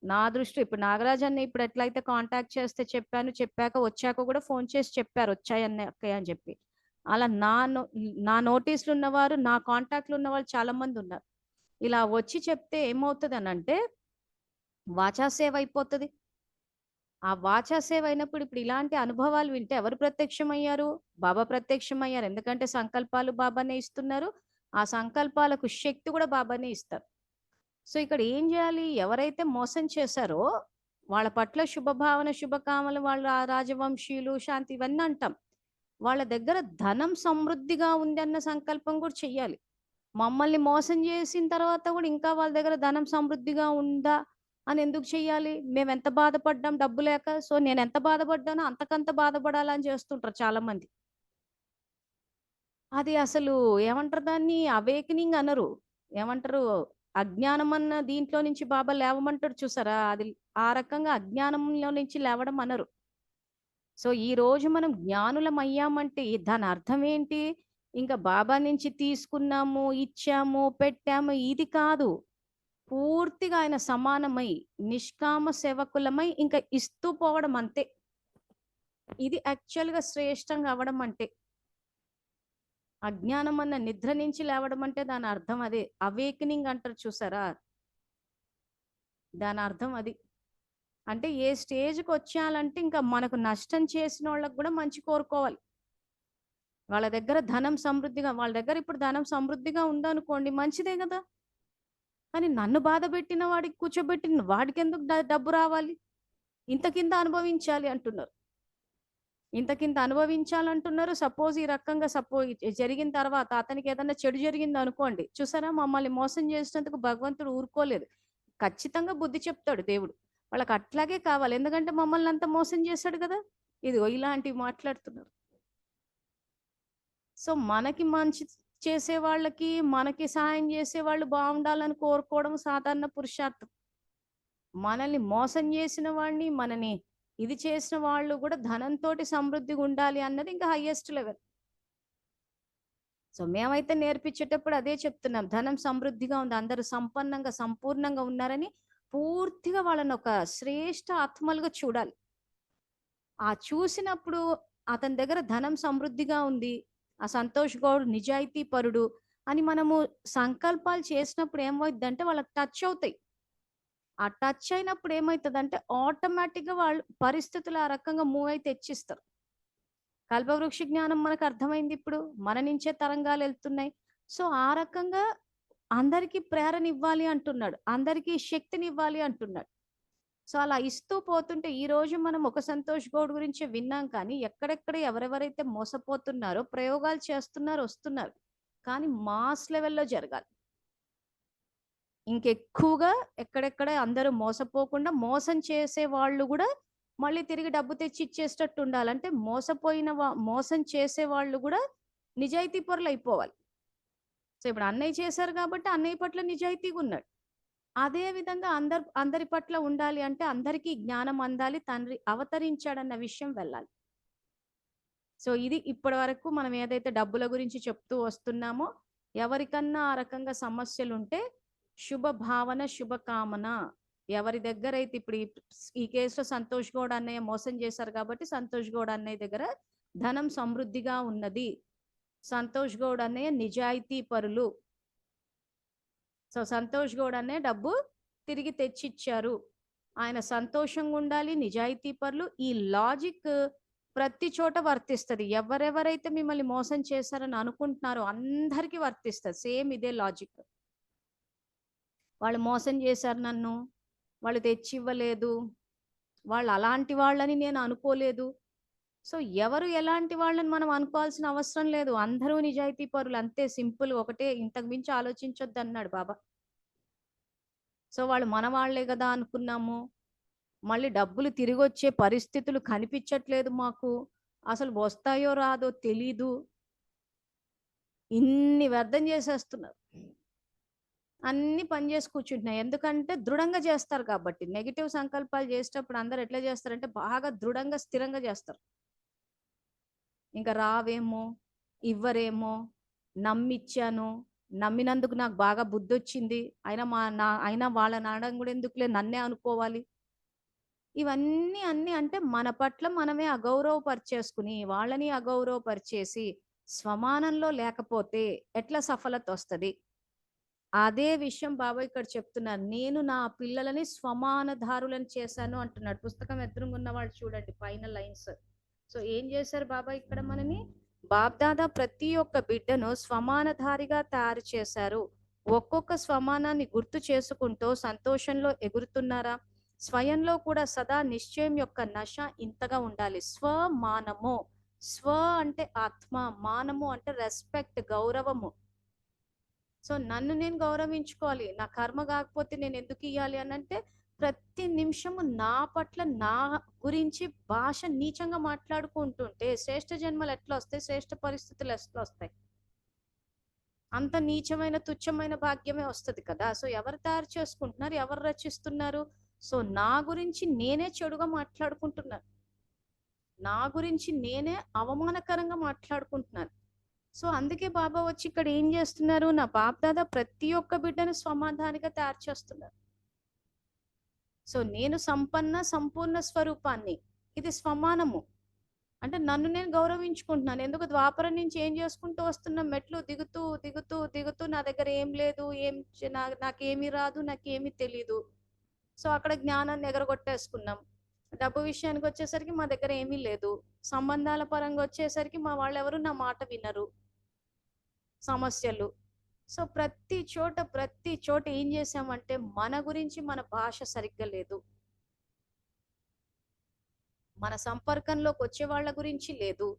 నా దృష్టిలో ఇప్పుడు నాగరాజు అన్నయ్య ఇప్పుడు ఎట్లయితే కాంటాక్ట్ చేస్తే చెప్పాను. చెప్పాక వచ్చాక కూడా ఫోను చేసి చెప్పారు. "వచ్చాయన్నయ్య అక్కయ్య" అని చెప్పి. అలా నా నోటీస్‌లో ఉన్నవారు, నా కాంటాక్ట్‌లో ఉన్నవాళ్ళు చాలా మందున్నారు. ఇలా వచ్చి చెప్తే ఏమవుతదనంటే వాచా సేవ అయిపోతది. ఆ వాచా సేవ అయినప్పుడు ఇప్పుడు ఇలాంటి అనుభవాలు వింటే ఎవరు ప్రత్యక్షమయ్యారు? బాబా ప్రత్యక్షమయ్యారు. ఎందుకంటే సంకల్పాలు బాబానే ఇస్తున్నారు. ఆ సంకల్పాలకు శక్తి కూడా బాబానే ఇస్తారు. సో, ఇక్కడ ఏం జేయాలి? ఎవరైతే మోసం చేశారో, వాళ్ళ పట్ల శుభభావన, శుభకామనలు వాళ్ళు రాజవంశీయులు, శాంతి ఇవన్నీ అంటాం. వాళ్ళ దగ్గర ధనం సమృద్ధిగా ఉందన్న సంకల్పం కూడా చెయ్యాలి. మమ్మల్ని మోసం జేసిన తర్వాత గూడా ఇంకా వాళ్ళ దగ్గర ధనం సమృద్ధిగా ఉందా అని ఎందుకు చెయ్యాలి? మేమెంత బాధపడ్డాం డబ్బు లేక. సో, నేనెంత బాధపడ్డానో అంతకంత బాధపడాలని చేస్తుంటారు చాలామంది. అది అసలు ఏమంటారు దాన్ని? అవేకెనింగ్ అనరు. ఏమంటారు? అజ్ఞానం అన్న దీంట్లో నుంచి బాబా లేవమంటాడు చూసారా? అది ఆ రకంగా అజ్ఞానంలో నుంచి లేవడం అనరు. సో, ఈరోజు మనం జ్ఞానులమయ్యామంటే దాని అర్థం ఏంటి? ఇంక బాబా నుంచి తీసుకున్నాము, ఇచ్చాము, పెట్టాము ఇది కాదు. పూర్తిగా ఆయన సమానమై, నిష్కామ సేవకులమై ఇంక ఇస్తూ పోవడం అంతే. ఇది యాక్చువల్‌గా శ్రేష్టంగా అవ్వడం అంటే. అజ్ఞానం అన్న నిద్ర నుంచి లేవడం అంటే దాని అర్థం అదే. అవేకెనింగ్ అంటారు చూసారా? దాని అర్థం అది. అంటే ఏ స్టేజ్‌కొచ్చేయాలంటే ఇంకా మనకు నష్టం చేసినోళ్ళకి గూడా మంచి కోరుకోవాలి. వాళ్ళ దగ్గర ధనం సమృద్ధిగా వాళ్ళ దగ్గర ఇప్పుడు ధనం సమృద్ధిగా ఉందనుకోండి మంచిదే గదా! కానీ నన్ను బాధపెట్టిన వాడికి కూర్చోబెట్టిన వాడికెందుకు డబ్బు రావాలి? ఇంతకింత అనుభవించాలి అంటున్నారు. ఇంతకింత అనుభవించాలంటున్నారు. సపోజ్ ఈ రకంగా జరిగిన తర్వాత అతనికేదన్నా చెడు జరిగిందనుకోండి. చూసారా మమ్మల్ని మోసం చేసినందుకు భగవంతుడు ఊరుకోలేదు. ఖచ్చితంగా బుద్ధి చెప్తాడు దేవుడు. వాళ్ళకట్లాగే కావాలి. ఎందుకంటే మమ్మల్నంతా మోసం చేశాడు గదా! ఇదిగో ఇలాంటివి మాట్లాడుతున్నారు. సో, మనకి మంచి చేసే వాళ్ళకి, మనకి సహాయం చేసేవాళ్ళు బావుండాలని కోరుకోవడం సాధారణ పురుషార్థం. మనల్ని మోసం చేసిన వాడిని, మనని ఇది చేసిన వాళ్ళు గూడా ధనంతోటి సమృద్ధిగుండాలి అన్నది ఇంకా హైయెస్ట్ లెవెల్. సో, మేమైతే నేర్పించేటప్పుడు అదే చెప్తున్నాం. ధనం సమృద్ధిగా ఉంది. అందరూ సంపన్నంగా, సంపూర్ణంగా ఉన్నారని పూర్తిగా వాళ్ళనొక శ్రేష్ఠ ఆత్మలుగా చూడాలి. ఆ చూసినప్పుడు అతని దగ్గర ధనం సమృద్ధిగా ఉంది. ఆ సంతోష్ గౌడ్ నిజాయితీ పరుడు అని మనము సంకల్పాలు చేసినప్పుడు ఏమైద్దంటే వాళ్ళకి టచ్ అవుతాయి. ఆ టచ్ అయినప్పుడు ఏమైతదంటే ఆటోమేటిక్‌గా వాళ్ళు పరిస్థితులు ఆ రకంగా మూవ్ అయి తెచ్చిస్తారు. కల్పవృక్ష జ్ఞానం మనకు అర్థమైంది ఇప్పుడు. మన నుంచే తరంగాలెళ్తున్నాయి. సో, ఆ రకంగా అందరికి ప్రేరణ ఇవ్వాలి అంటున్నాడు. అందరికీ శక్తినివ్వాలి అంటున్నాడు. సో అలా ఇస్తూ పోతుంటే ఈ రోజు మనం ఒక సంతోష్ గౌడ్ గురించే విన్నాం కానీ ఎక్కడెక్కడ ఎవరెవరైతే మోసపోతున్నారో ప్రయోగాలు చేస్తున్నారు వస్తున్నారు. కానీ మాస్ లెవెల్‌లో జరగాలి. ఇంకెక్కువగా ఎక్కడెక్కడ అందరూ మోసపోకుండా మోసం చేసే వాళ్ళు గూడా మళ్ళీ తిరిగి డబ్బు తెచ్చి ఇచ్చేటట్టు ఉండాలి. అంటే మోసం చేసే వాళ్ళు గూడా నిజాయితీ పరులయిపోవాలి. సో ఇప్పుడు అన్నయ్య చేశారు కాబట్టి అన్నయ్య పట్ల నిజాయితీగా ఉన్నాడు. అదే విధంగా అందరి పట్ల ఉండాలి అంటే అందరికీ జ్ఞానం అందాలి. తండ్రి అవతరించాడన్న విషయం వెళ్ళాలి. సో ఇది ఇప్పటివరకు మనం ఏదైతే డబ్బుల గురించి చెప్తూ వస్తున్నామో, ఎవరికన్నా ఆ రకంగా సమస్యలుంటే శుభ భావన, శుభకామన ఎవరి దగ్గరైతే ఇప్పుడు ఈ కేసులో సంతోష్ గౌడ్ అన్నయ్య మోసం చేశారు కాబట్టి సంతోష్ గౌడ్ అన్నయ్య దగ్గర ధనం సమృద్ధిగా ఉన్నది. సంతోష్ గౌడ్ అన్నయ్య నిజాయితీ పరులు. సో సంతోష్ గౌడ్ అన్నయ్య డబ్బు తిరిగి తెచ్చిచ్చారు. ఆయన సంతోషంగా ఉండాలి, నిజాయితీ పరులు. ఈ లాజిక్ ప్రతి చోట వర్తిస్తది. ఎవరెవరైతే మిమ్మల్ని మోసం చేశారని అనుకుంటున్నారో అందరికీ వర్తిస్తది. సేమ్ ఇదే లాజిక్. వాళ్ళు మోసం చేశారు నన్ను, వాళ్ళు తెచ్చివ్వలేదు, వాళ్ళు అలాంటి వాళ్ళని నేను అనుకోలేదు. సో ఎవరు ఎలాంటి వాళ్ళని మనం అనుకోవాల్సిన అవసరం లేదు. అందరూ నిజాయితీ పరులు అంతే సింపుల్. ఒకటే, ఇంతకు మించి ఆలోచించొద్దు అన్నాడు బాబా. సో వాళ్ళు మన వాళ్ళే కదా అనుకున్నాము. మళ్ళీ డబ్బులు తిరిగొచ్చే పరిస్థితులు కనిపించట్లేదు మాకు. అసలు వస్తాయో రాదో తెలీదు. ఇన్ని వ్యర్థం చేసేస్తున్నారు. అన్ని పని చేసి కూర్చుంటున్నాయి. ఎందుకంటే దృఢంగా చేస్తారు కాబట్టి. నెగిటివ్ సంకల్పాలు చేసేటప్పుడు అందరు ఎట్లా చేస్తారంటే బాగా దృఢంగా స్థిరంగా చేస్తారు. ఇంకా రావేమో, ఇవ్వరేమో, నమ్మిచ్చాను, నమ్మినందుకు నాకు బాగా బుద్ధొచ్చింది, అయినా వాళ్ళని అనడం కూడా ఎందుకులే, నన్నే అనుకోవాలి. ఇవన్నీ అంటే మన పట్ల మనమే అగౌరవపరిచేసుకుని వాళ్ళని అగౌరవపరిచేసి స్వమానంలో లేకపోతే ఎట్లా సఫలత వస్తుంది? అదే విషయం బాబా ఇక్కడ చెప్తున్నారు. నేను నా పిల్లలని స్వమానధారులను చేశాను అంటున్నాడు. పుస్తకం ఎదురుగున్న వాళ్ళు చూడండి పైన లైన్స్. సో ఏం చేశారు బాబా ఇక్కడ మనని? బాబ్దాదా ప్రతి ఒక్క బిడ్డను స్వమానధారిగా తయారు చేశారు. ఒక్కొక్క స్వమానాన్ని గుర్తు చేసుకుంటూ సంతోషంలో ఎగురుతున్నారా? స్వయంలో కూడా సదా నిశ్చయం యొక్క నశ ఇంతగా ఉండాలి. స్వమానము, స్వ అంటే ఆత్మ, మానము అంటే రెస్పెక్ట్, గౌరవము. సో నన్ను నేను గౌరవించుకోవాలి. నా కర్మ కాకపోతే నేను ఎందుకు ఇయ్యాలి అని అంటే ప్రతి నిమిషము నా పట్ల నా గురించి భాష నీచంగా మాట్లాడుకుంటుంటే శ్రేష్ఠ జన్మలు ఎట్లా వస్తాయి? శ్రేష్ఠ పరిస్థితులు ఎట్లా వస్తాయి? అంత నీచమైన తుచ్చమైన భాగ్యమే వస్తుంది కదా. సో ఎవరు తయారు చేసుకుంటున్నారు? ఎవరు రచిస్తున్నారు? సో నా గురించి నేనే చెడుగా మాట్లాడుకుంటున్నాను. నా గురించి నేనే అవమానకరంగా మాట్లాడుకుంటున్నాను. సో అందుకే బాబా వచ్చి ఇక్కడ ఏం చేస్తున్నారు? నా బాప్దాదా ప్రతి ఒక్క బిడ్డను సమాధానిగా తయారు చేస్తున్నారు. సో నేను సంపూర్ణ స్వరూపాన్ని. ఇది స్వమానము అంటే నన్ను నేను గౌరవించుకుంటున్నాను. ఎందుకు? ద్వాపరం నుంచి ఏం చేసుకుంటూ వస్తున్నా, మెట్లు దిగుతూ దిగుతూ దిగుతూ నా దగ్గర ఏం లేదు, నాకేమీ రాదు, నాకేమీ తెలీదు. సో అక్కడ జ్ఞానాన్ని ఎగరగొట్టేసుకున్నాం. డబ్బు విషయానికి వచ్చేసరికి మా దగ్గర ఏమీ లేదు. సంబంధాల పరంగా వచ్చేసరికి మా వాళ్ళు ఎవరు నా మాట వినరు. సమస్యలు. సో ప్రతి చోట ఏం చేసామంటే మన గురించి మన భాష సరిగ్గా లేదు. మన సంపర్కంలోకి వచ్చే వాళ్ళ గురించి లేదు.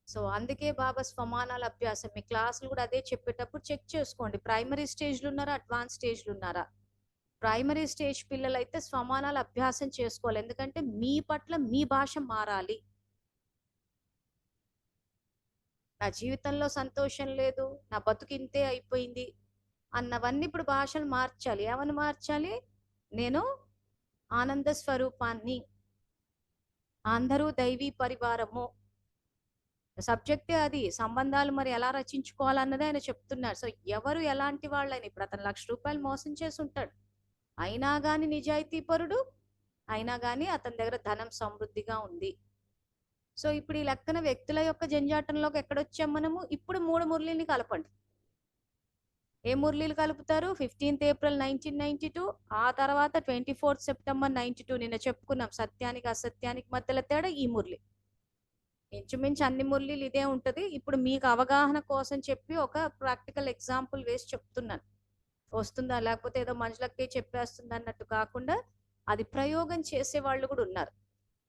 సో అందుకే బాబా స్వమానాల అభ్యాసం. మీ క్లాసులు కూడా అదే చెప్పేటప్పుడు చెక్ చేసుకోండి. ప్రైమరీ స్టేజ్లు ఉన్నారా, అడ్వాన్స్ స్టేజ్లు ఉన్నారా? ప్రైమరీ స్టేజ్ పిల్లలైతే స్వమానాల అభ్యాసం చేసుకోవాలి. ఎందుకంటే మీ పట్ల మీ భాష మారాలి. నా జీవితంలో సంతోషం లేదు, నా బతుకింతే అయిపోయింది అన్నవన్నీ ఇప్పుడు భాషలు మార్చాలి. ఏమని మార్చాలి? నేను ఆనంద స్వరూపాన్ని, అందరూ దైవీ పరివారము. సబ్జెక్టే అది. సంబంధాలు మరి ఎలా రచించుకోవాలన్నదే ఆయన చెప్తున్నారు. సో ఎవరు ఎలాంటి వాళ్ళని, ఇప్పుడు అతను ₹1,00,000 మోసం చేసి ఉంటాడు, అయినా గాని నిజాయితీ పరుడు, అయినా గాని అతని దగ్గర ధనం సమృద్ధిగా ఉంది. సో ఇప్పుడు ఈ లెక్కన వ్యక్తుల యొక్క జంజాటంలోకి ఎక్కడొచ్చాం మనము? ఇప్పుడు 3 మురళిని కలపండి. ఏ మురళీలు కలుపుతారు? 15th April 1992, ఆ తర్వాత 24th September 92. నిన్న చెప్పుకున్నాం సత్యానికి అసత్యానికి మధ్యలో తేడా ఈ మురళి. ఇంచుమించు అన్ని మురళీలు ఇదే ఉంటది. ఇప్పుడు మీకు అవగాహన కోసం చెప్పి ఒక ప్రాక్టికల్ ఎగ్జాంపుల్ వేసి చెప్తున్నాను. వస్తుందా లేకపోతే ఏదో మనుషులకి చెప్పేస్తుంది అన్నట్టు కాకుండా అది ప్రయోగం చేసే వాళ్ళు కూడా ఉన్నారు.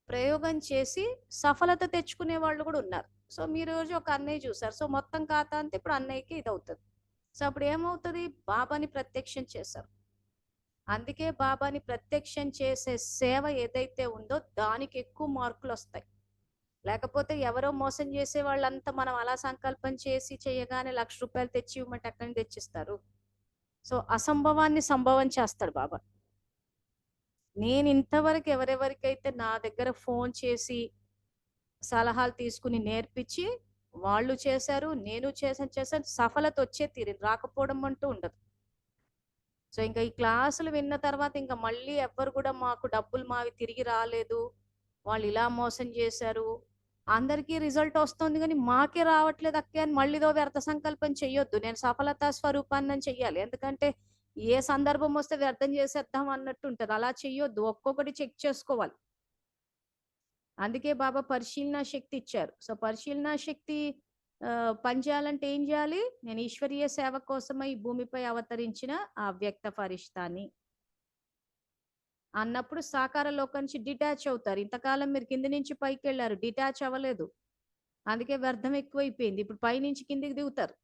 ప్రయోగం చేసి సఫలత తెచ్చుకునే వాళ్ళు కూడా ఉన్నారు. సో మీరు రోజు ఒక అన్నయ్య చూసారు. సో మొత్తం ఖాతా అంతా ఇప్పుడు అన్నయ్యకి ఇది అవుతుంది. సో అప్పుడు ఏమవుతుంది? బాబాని ప్రత్యక్షం చేశారు. అందుకే బాబాని ప్రత్యక్షం చేసే సేవ ఏదైతే ఉందో దానికి ఎక్కువ మార్కులు వస్తాయి. లేకపోతే ఎవరో మోసం చేసే వాళ్ళంతా మనం అలా సంకల్పం చేసి చేయగానే ₹1,00,000 తెచ్చి ఇవ్వమంటే ఎక్కడి నుంచి తెచ్చిస్తారు? సో అసంభవాన్ని సంభవం చేస్తాడు బాబా. నేను ఇంతవరకు ఎవరెవరికైతే నా దగ్గర ఫోన్ చేసి సలహాలు తీసుకుని నేర్పించి వాళ్ళు చేశారు, నేను చేశాను, సఫలత వచ్చే తీరింది, రాకపోవడం అంటూ ఉండదు. సో ఇంకా ఈ క్లాసులు విన్న తర్వాత ఇంకా మళ్ళీ ఎవ్వరు కూడా మాకు డబ్బులు మావి తిరిగి రాలేదు, వాళ్ళు ఇలా మోసం చేశారు, అందరికీ రిజల్ట్ వస్తుంది కానీ మాకే రావట్లేదు అక్కే అని మళ్ళీదో వ్యర్థ సంకల్పం చెయ్యొద్దు. నేను సఫలతా స్వరూపాన్ని చెయ్యాలి. ఎందుకంటే ఏ సందర్భం వస్తే వ్యర్థం చేసేద్దాం అన్నట్టు ఉంటది. అలా చెయ్యొద్దు. ఒక్కొక్కటి చెక్ చేసుకోవాలి. అందుకే బాబా పరిశీలన శక్తి ఇచ్చారు. సో పరిశీలన శక్తి పనిచేయాలంటే ఏం చేయాలి? నేను ఈశ్వరీయ సేవ కోసమై ఈ భూమిపై అవతరించిన ఆ వ్యక్త ఫరిష్తాని అన్నప్పుడు సాకార లోకం నుంచి డిటాచ్ అవుతారు. ఇంతకాలం మీరు కింది నుంచి పైకి వెళ్ళారు, డిటాచ్ అవ్వలేదు. అందుకే వ్యర్థం ఎక్కువైపోయింది. ఇప్పుడు పై నుంచి కిందికి దిగుతారు,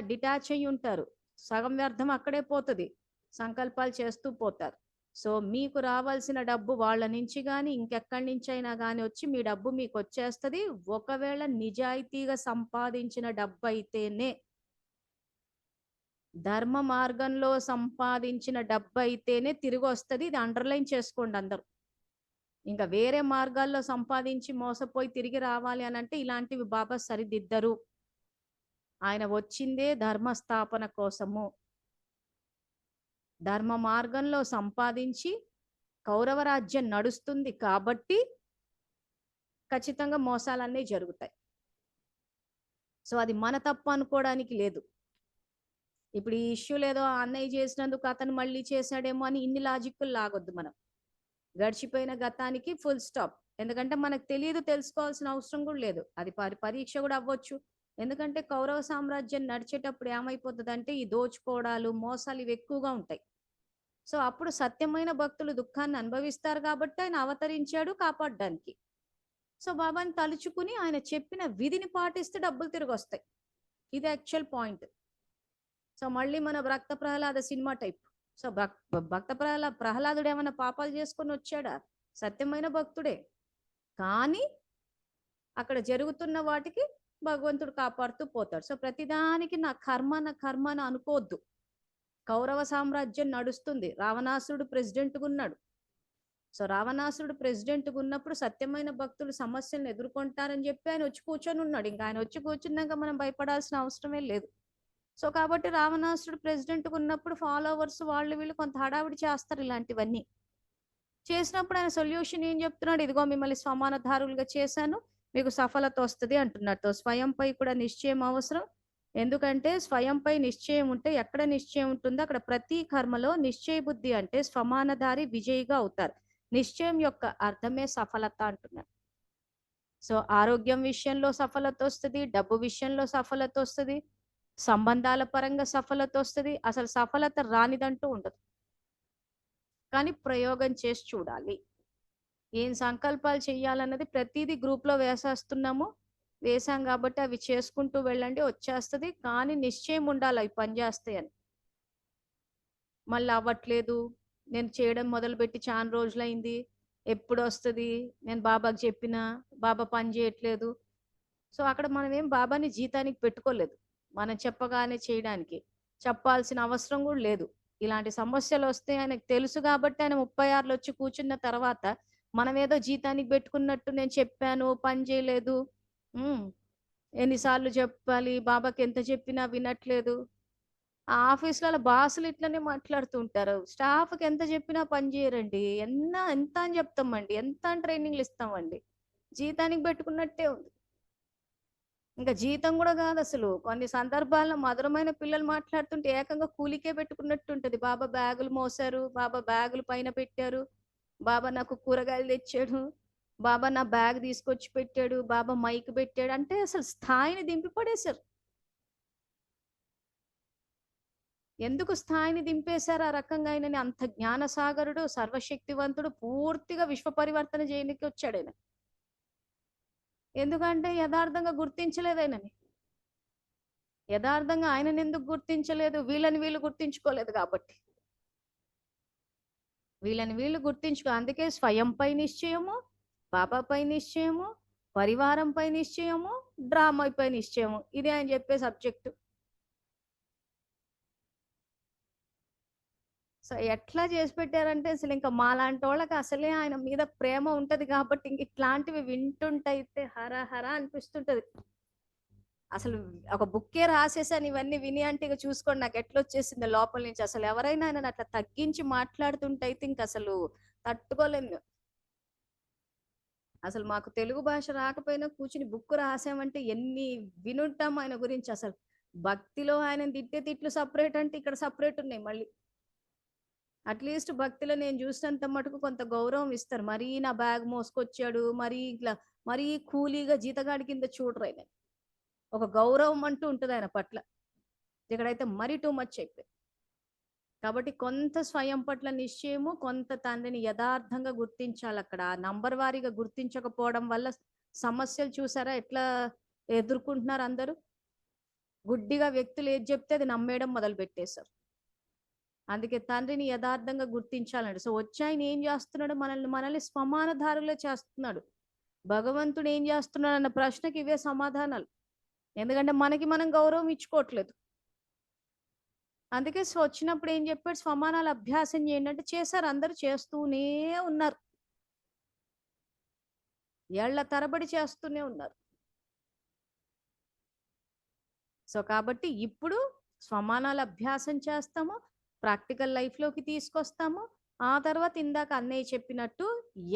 డిటాచ్ అయ్యి ఉంటారు. సగం వ్యర్థం అక్కడే పోతుంది, సంకల్పాలు చేస్తూ పోతారు. సో మీకు రావాల్సిన డబ్బు వాళ్ళ నుంచి కానీ ఇంకెక్కడి నుంచి అయినా కానీ వచ్చి మీ డబ్బు మీకు వచ్చేస్తుంది. ఒకవేళ నిజాయితీగా సంపాదించిన డబ్బు అయితేనే, ధర్మ మార్గంలో సంపాదించిన డబ్బు అయితేనే తిరిగి వస్తుంది. ఇది అండర్లైన్ చేసుకోండి అందరూ. ఇంకా వేరే మార్గాల్లో సంపాదించి మోసపోయి తిరిగి రావాలి అని అంటే ఇలాంటివి బాబా సరిదిద్దరు. ఆయన వచ్చిందే ధర్మస్థాపన కోసము. ధర్మ మార్గంలో సంపాదించి కౌరవ రాజ్యం నడుస్తుంది కాబట్టి ఖచ్చితంగా మోసాలన్నీ జరుగుతాయి. సో అది మన తప్పు అనుకోవడానికి లేదు. ఇప్పుడు ఈ ఇష్యూ లేదో అన్నయ్య చేసినందుకు అతను మళ్ళీ చేశాడేమో అని ఇన్ని లాజిక్లు లాగొద్దు. మనం గడిచిపోయిన గతానికి ఫుల్ స్టాప్. ఎందుకంటే మనకు తెలియదు, తెలుసుకోవాల్సిన అవసరం కూడా లేదు. అది పరీక్ష కూడా అవ్వచ్చు. ఎందుకంటే కౌరవ సామ్రాజ్యం నడిచేటప్పుడు ఏమైపోతుంది అంటే ఈ దోచుకోవడాలు మోసాలు ఇవి ఎక్కువగా ఉంటాయి. సో అప్పుడు సత్యమైన భక్తులు దుఃఖాన్ని అనుభవిస్తారు కాబట్టి ఆయన అవతరించాడు కాపాడడానికి. సో బాబాని తలుచుకుని ఆయన చెప్పిన విధిని పాటిస్తే డబ్బులు తిరిగి వస్తాయి. ఇది యాక్చువల్ పాయింట్. సో మళ్ళీ మన భక్త ప్రహ్లాద సినిమా టైప్. సో భక్త ప్రహ్లాదుడు ఏమైనా పాపాలు చేసుకొని వచ్చాడా? సత్యమైన భక్తుడే. కానీ అక్కడ జరుగుతున్న వాటికి భగవంతుడు కాపాడుతూ పోతాడు. సో ప్రతిదానికి నా కర్మ అని అనుకోవద్దు. కౌరవ సామ్రాజ్యం నడుస్తుంది, రావణాసురుడు ప్రెసిడెంట్గా ఉన్నాడు. సో రావణాసురుడు ప్రెసిడెంట్గా ఉన్నప్పుడు సత్యమైన భక్తులు సమస్యలను ఎదుర్కొంటారని చెప్పి ఆయన వచ్చి కూర్చొని ఉన్నాడు. ఇంకా ఆయన వచ్చి కూర్చున్నాక మనం భయపడాల్సిన అవసరమే లేదు. సో కాబట్టి రావణాసురుడు ప్రెసిడెంట్గా ఉన్నప్పుడు ఫాలోవర్స్ వాళ్ళు వీళ్ళు కొంత హడావిడి చేస్తారు. ఇలాంటివన్నీ చేసినప్పుడు ఆయన సొల్యూషన్ ఏం చెప్తున్నాడు? ఇదిగో మిమ్మల్ని సమానధారులుగా చేశాను, మీకు సఫలత వస్తుంది అంటున్నట్టు. స్వయంపై కూడా నిశ్చయం అవసరం. ఎందుకంటే స్వయంపై నిశ్చయం ఉంటే ఎక్కడ నిశ్చయం ఉంటుందో అక్కడ ప్రతి కర్మలో నిశ్చయ బుద్ధి అంటే సమానధారి విజయిగా అవుతారు. నిశ్చయం యొక్క అర్థమే సఫలత అంటున్నారు. సో ఆరోగ్యం విషయంలో సఫలత వస్తుంది, డబ్బు విషయంలో సఫలత వస్తుంది, సంబంధాల పరంగా సఫలత వస్తుంది. అసలు సఫలత రానిదంటూ ఉండదు. కానీ ప్రయోగం చేసి చూడాలి. ఏం సంకల్పాలు చేయాలన్నది ప్రతిదీ గ్రూప్లో వేసాం కాబట్టి అవి చేసుకుంటూ వెళ్ళండి, వచ్చేస్తుంది. కానీ నిశ్చయం ఉండాలి అవి పనిచేస్తాయని. మళ్ళీ అవ్వట్లేదు, నేను చేయడం మొదలుపెట్టి చాలా రోజులైంది, ఎప్పుడు వస్తుంది, నేను బాబాకి చెప్పినా బాబా పని చేయట్లేదు. సో అక్కడ మనం ఏం బాబాని జీతానికి పెట్టుకోలేదు. మనం చెప్పగానే చేయడానికి చెప్పాల్సిన అవసరం కూడా లేదు. ఇలాంటి సమస్యలు వస్తే ఆయనకు తెలుసు కాబట్టి ఆయన 36లో వచ్చి కూర్చున్న తర్వాత మనం ఏదో జీతానికి పెట్టుకున్నట్టు నేను చెప్పాను పని చేయలేదు, ఎన్నిసార్లు చెప్పాలి, బాబాకి ఎంత చెప్పినా వినట్లేదు. ఆ ఆఫీసులలో బాసులు ఇట్లనే మాట్లాడుతుంటారు. స్టాఫ్కి ఎంత చెప్పినా పని చేయరండి. ఎంత అని చెప్తామండి, ఎంత అని ట్రైనింగ్లు ఇస్తామండి. జీతానికి పెట్టుకున్నట్టే ఉంది. ఇంకా జీతం కూడా కాదు అసలు. కొన్ని సందర్భాల్లో మధురమైన పిల్లలు మాట్లాడుతుంటే ఏకంగా కూలికే పెట్టుకున్నట్టు ఉంటది. బాబా బ్యాగులు మోసారు, బాబా బ్యాగులు పైన పెట్టారు, బాబా నాకు కూరగాయలు తెచ్చాడు, బాబా నా బ్యాగ్ తీసుకొచ్చి పెట్టాడు, బాబా మైక్ పెట్టాడు అంటే అసలు స్థాయిని దింపి పడేశారు. ఎందుకు స్థాయిని దింపేశారు ఆ రకంగా ఆయనని? అంత జ్ఞానసాగరుడు, సర్వశక్తివంతుడు, పూర్తిగా విశ్వ పరివర్తన చేయనికి వచ్చాడు ఆయన. ఎందుకంటే యథార్థంగా గుర్తించలేదు ఆయనని. యథార్థంగా ఆయనని ఎందుకు గుర్తించలేదు? వీళ్ళని వీళ్ళు గుర్తించుకోలేదు కాబట్టి. వీళ్ళని వీళ్ళు గుర్తించుకో, అందుకే స్వయంపై నిశ్చయము, బాబాపై నిశ్చయము, పరివారంపై నిశ్చయము, డ్రామాపై నిశ్చయము. ఇదే ఆయన చెప్పే సబ్జెక్టు. సో ఎట్లా చేసి పెట్టారంటే అసలు ఇంకా మాలాంటి వాళ్ళకి అసలే ఆయన మీద ప్రేమ ఉంటది కాబట్టి ఇంక ఇట్లాంటివి వింటుంటైతే హర హర అనిపిస్తుంటది. అసలు ఒక బుక్కే రాసేసాను ఇవన్నీ విని అంటే ఇక చూసుకోండి నాకు ఎట్లా వచ్చేసింది లోపల నుంచి. అసలు ఎవరైనా ఆయన అట్లా తగ్గించి మాట్లాడుతుంటైతే ఇంక అసలు తట్టుకోలేము. అసలు మాకు తెలుగు భాష రాకపోయినా కూర్చుని బుక్ రాసామంటే ఎన్ని వినుంటాం ఆయన గురించి. అసలు భక్తిలో ఆయన తిట్టే తిట్లు సపరేట్ అంటే ఇక్కడ సపరేట్ ఉన్నాయి మళ్ళీ. అట్లీస్ట్ భక్తిలో నేను చూసినంత మటుకు కొంత గౌరవం ఇస్తారు. మరీ నా బ్యాగ్ మోసుకొచ్చాడు, మరీ ఇట్లా మరీ కూలీగా జీతగాడి కింద చూడరు ఆయన. ఒక గౌరవం అంటూ ఉంటుంది ఆయన పట్ల. ఇక్కడైతే మరీ టూ మచ్ అయిపోయింది. కాబట్టి కొంత స్వయం పట్ల నిశ్చయము, కొంత తండ్రిని యథార్థంగా గుర్తించాలి అక్కడ. నంబర్ వారీగా గుర్తించకపోవడం వల్ల సమస్యలు చూసారా ఎట్లా ఎదుర్కొంటున్నారు అందరూ? గుడ్డిగా వ్యక్తులు ఏది చెప్తే అది నమ్మేయడం మొదలు పెట్టేశారు. అందుకే తండ్రిని యథార్థంగా గుర్తించాలండి. సో వచ్చాయన ఏం చేస్తున్నాడు? మనల్ని స్వమానధారులే చేస్తున్నాడు. భగవంతుడు ఏం చేస్తున్నాడు అన్న ప్రశ్నకి ఇవే సమాధానాలు. ఎందుకంటే మనకి మనం గౌరవం ఇచ్చుకోవట్లేదు. అందుకే సో వచ్చినప్పుడు ఏం చెప్పాడు? స్వమానాలు అభ్యాసం చేయండి అంటే చేశారు. అందరూ చేస్తూనే ఉన్నారు. ఏళ్ల తరబడి చేస్తూనే ఉన్నారు. సో కాబట్టి ఇప్పుడు స్వమానాలు అభ్యాసం చేస్తాము, ప్రాక్టికల్ లైఫ్లోకి తీసుకొస్తాము. ఆ తర్వాత ఇందాక అన్నయ్య చెప్పినట్టు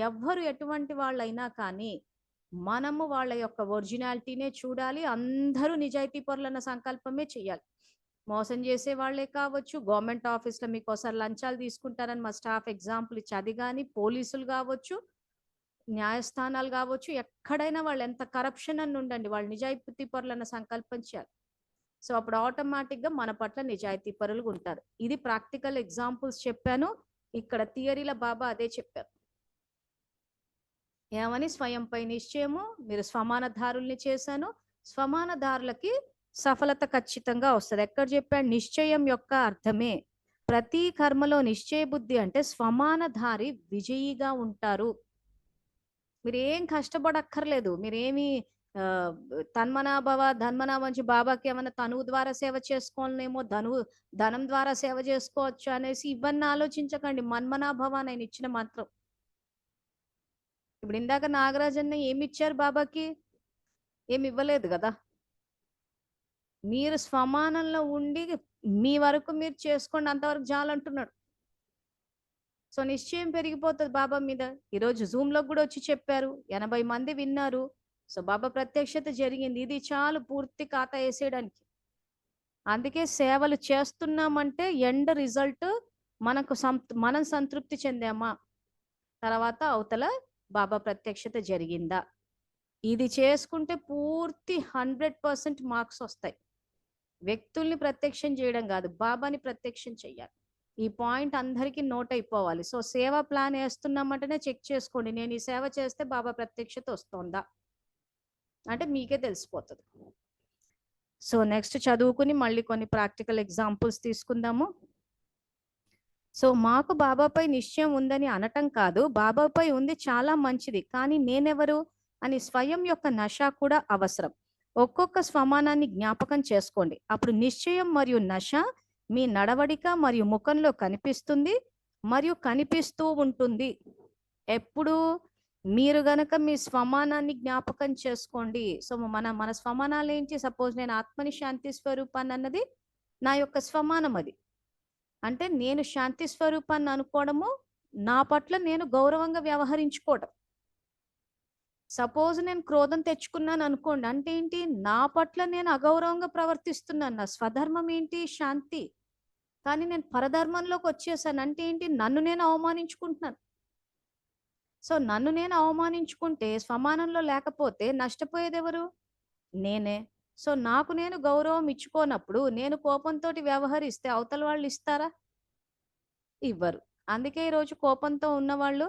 ఎవ్వరు ఎటువంటి వాళ్ళైనా కానీ మనము వాళ్ళ యొక్క ఒరిజినాలిటీనే చూడాలి. అందరూ నిజాయితీ పరులన్న సంకల్పమే చేయాలి. మోసం చేసే వాళ్ళే కావచ్చు, గవర్నమెంట్ ఆఫీస్లో మీకోసారి లంచాలు తీసుకుంటారని మా స్టాఫ్ ఎగ్జాంపుల్ ఇచ్చి అది కానీ, పోలీసులు కావచ్చు, న్యాయస్థానాలు కావచ్చు, ఎక్కడైనా వాళ్ళు ఎంత కరప్షన్ అని ఉండండి, వాళ్ళు నిజాయితీ పరులన్న సంకల్పం చేయాలి. సో అప్పుడు ఆటోమేటిక్గా మన పట్ల నిజాయితీ పరులుగా ఉంటారు. ఇది ప్రాక్టికల్ ఎగ్జాంపుల్స్ చెప్పాను. ఇక్కడ థియరీలో బాబా అదే చెప్పారు. ఏమని? స్వయంపై నిశ్చయము, మీరు స్వమానధారుల్ని చేశాను, స్వమానధారులకి సఫలత ఖచ్చితంగా వస్తుంది. ఎక్కడ చెప్పాడు? నిశ్చయం యొక్క అర్థమే ప్రతి కర్మలో నిశ్చయ బుద్ధి అంటే స్వమానధారి విజయిగా ఉంటారు. మీరు ఏం కష్టపడక్కర్లేదు. మీరేమి తన్మనాభవ ధన్మనా మంచి బాబాకి ఏమైనా తనువు ద్వారా సేవ చేసుకోవాలనేమో, ధనం ద్వారా సేవ చేసుకోవచ్చు అనేసి ఇవన్నీ ఆలోచించకండి. మన్మనాభవ నేను ఇచ్చిన మంత్రం. ఇప్పుడు ఇందాక నాగరాజన్న ఏమి ఇచ్చారు బాబాకి? ఏమి ఇవ్వలేదు కదా. మీరు స్వమానంలో ఉండి మీ వరకు మీరు చేసుకోండి, అంతవరకు చాలంటున్నాడు. సో నిశ్చయం పెరిగిపోతుంది బాబా మీద. ఈరోజు జూమ్లో కూడా వచ్చి చెప్పారు, 80 మంది విన్నారు. సో బాబా ప్రత్యక్షత జరిగింది. ఇది చాలు పూర్తి ఖాతా వేసేయడానికి. అందుకే సేవలు చేస్తున్నామంటే ఎండ్ రిజల్ట్ మనకు మనం సంతృప్తి చెందామా, తర్వాత అవతల బాబా ప్రత్యక్షత జరిగిందా, ఇది చేసుకుంటే పూర్తి 100% మార్క్స్ వస్తాయి. వ్యక్తుల్ని ప్రత్యక్షం చేయడం కాదు, బాబాని ప్రత్యక్షం చెయ్యాలి. ఈ పాయింట్ అందరికీ నోట్ అయిపోవాలి. సో సేవ ప్లాన్ వేస్తున్నామంటేనే చెక్ చేసుకోండి, నేను ఈ సేవ చేస్తే బాబా ప్రత్యక్షత వస్తుందా అంటే మీకే తెలిసిపోతుంది. సో నెక్స్ట్ చదువుకుని మళ్ళీ కొన్ని ప్రాక్టికల్ ఎగ్జాంపుల్స్ తీసుకుందాము. సో మాకు బాబాపై నిశ్చయం ఉందని అనటం కాదు, బాబాపై ఉంది చాలా మంచిది, కానీ నేనెవరు అని స్వయం యొక్క నశ కూడా అవసరం. ఒక్కొక్క స్వమానాన్ని జ్ఞాపకం చేసుకోండి. అప్పుడు నిశ్చయం మరియు నశ మీ నడవడిక మరియు ముఖంలో కనిపిస్తుంది మరియు కనిపిస్తూ ఉంటుంది. ఎప్పుడు మీరు గనక మీ స్వమానాన్ని జ్ఞాపకం చేసుకోండి. సో మన స్వమానాలు ఏంటి? సపోజ్ నేను ఆత్మని శాంతి స్వరూపాన్ని అన్నది నా యొక్క స్వమానం. అది అంటే నేను శాంతి స్వరూపాన్ని అనుకోవడము, నా పట్ల నేను గౌరవంగా వ్యవహరించుకోవడం. సపోజ్ నేను క్రోధం తెచ్చుకున్నాను అనుకోండి, అంటే ఏంటి? నా పట్ల నేను అగౌరవంగా ప్రవర్తిస్తున్నాను. నా స్వధర్మం ఏంటి? శాంతి. కానీ నేను పరధర్మంలోకి వచ్చేసాను అంటే ఏంటి? నన్ను నేను అవమానించుకుంటున్నాను. సో నన్ను నేను అవమానించుకుంటే, స్వమానంలో లేకపోతే నష్టపోయేది ఎవరు? నేనే. సో నాకు నేను గౌరవం ఇచ్చుకోనప్పుడు నేను కోపంతోటి వ్యవహరిస్తే అవతల వాళ్ళు ఇస్తారా? ఇవ్వరు. అందుకే ఈరోజు కోపంతో ఉన్నవాళ్ళు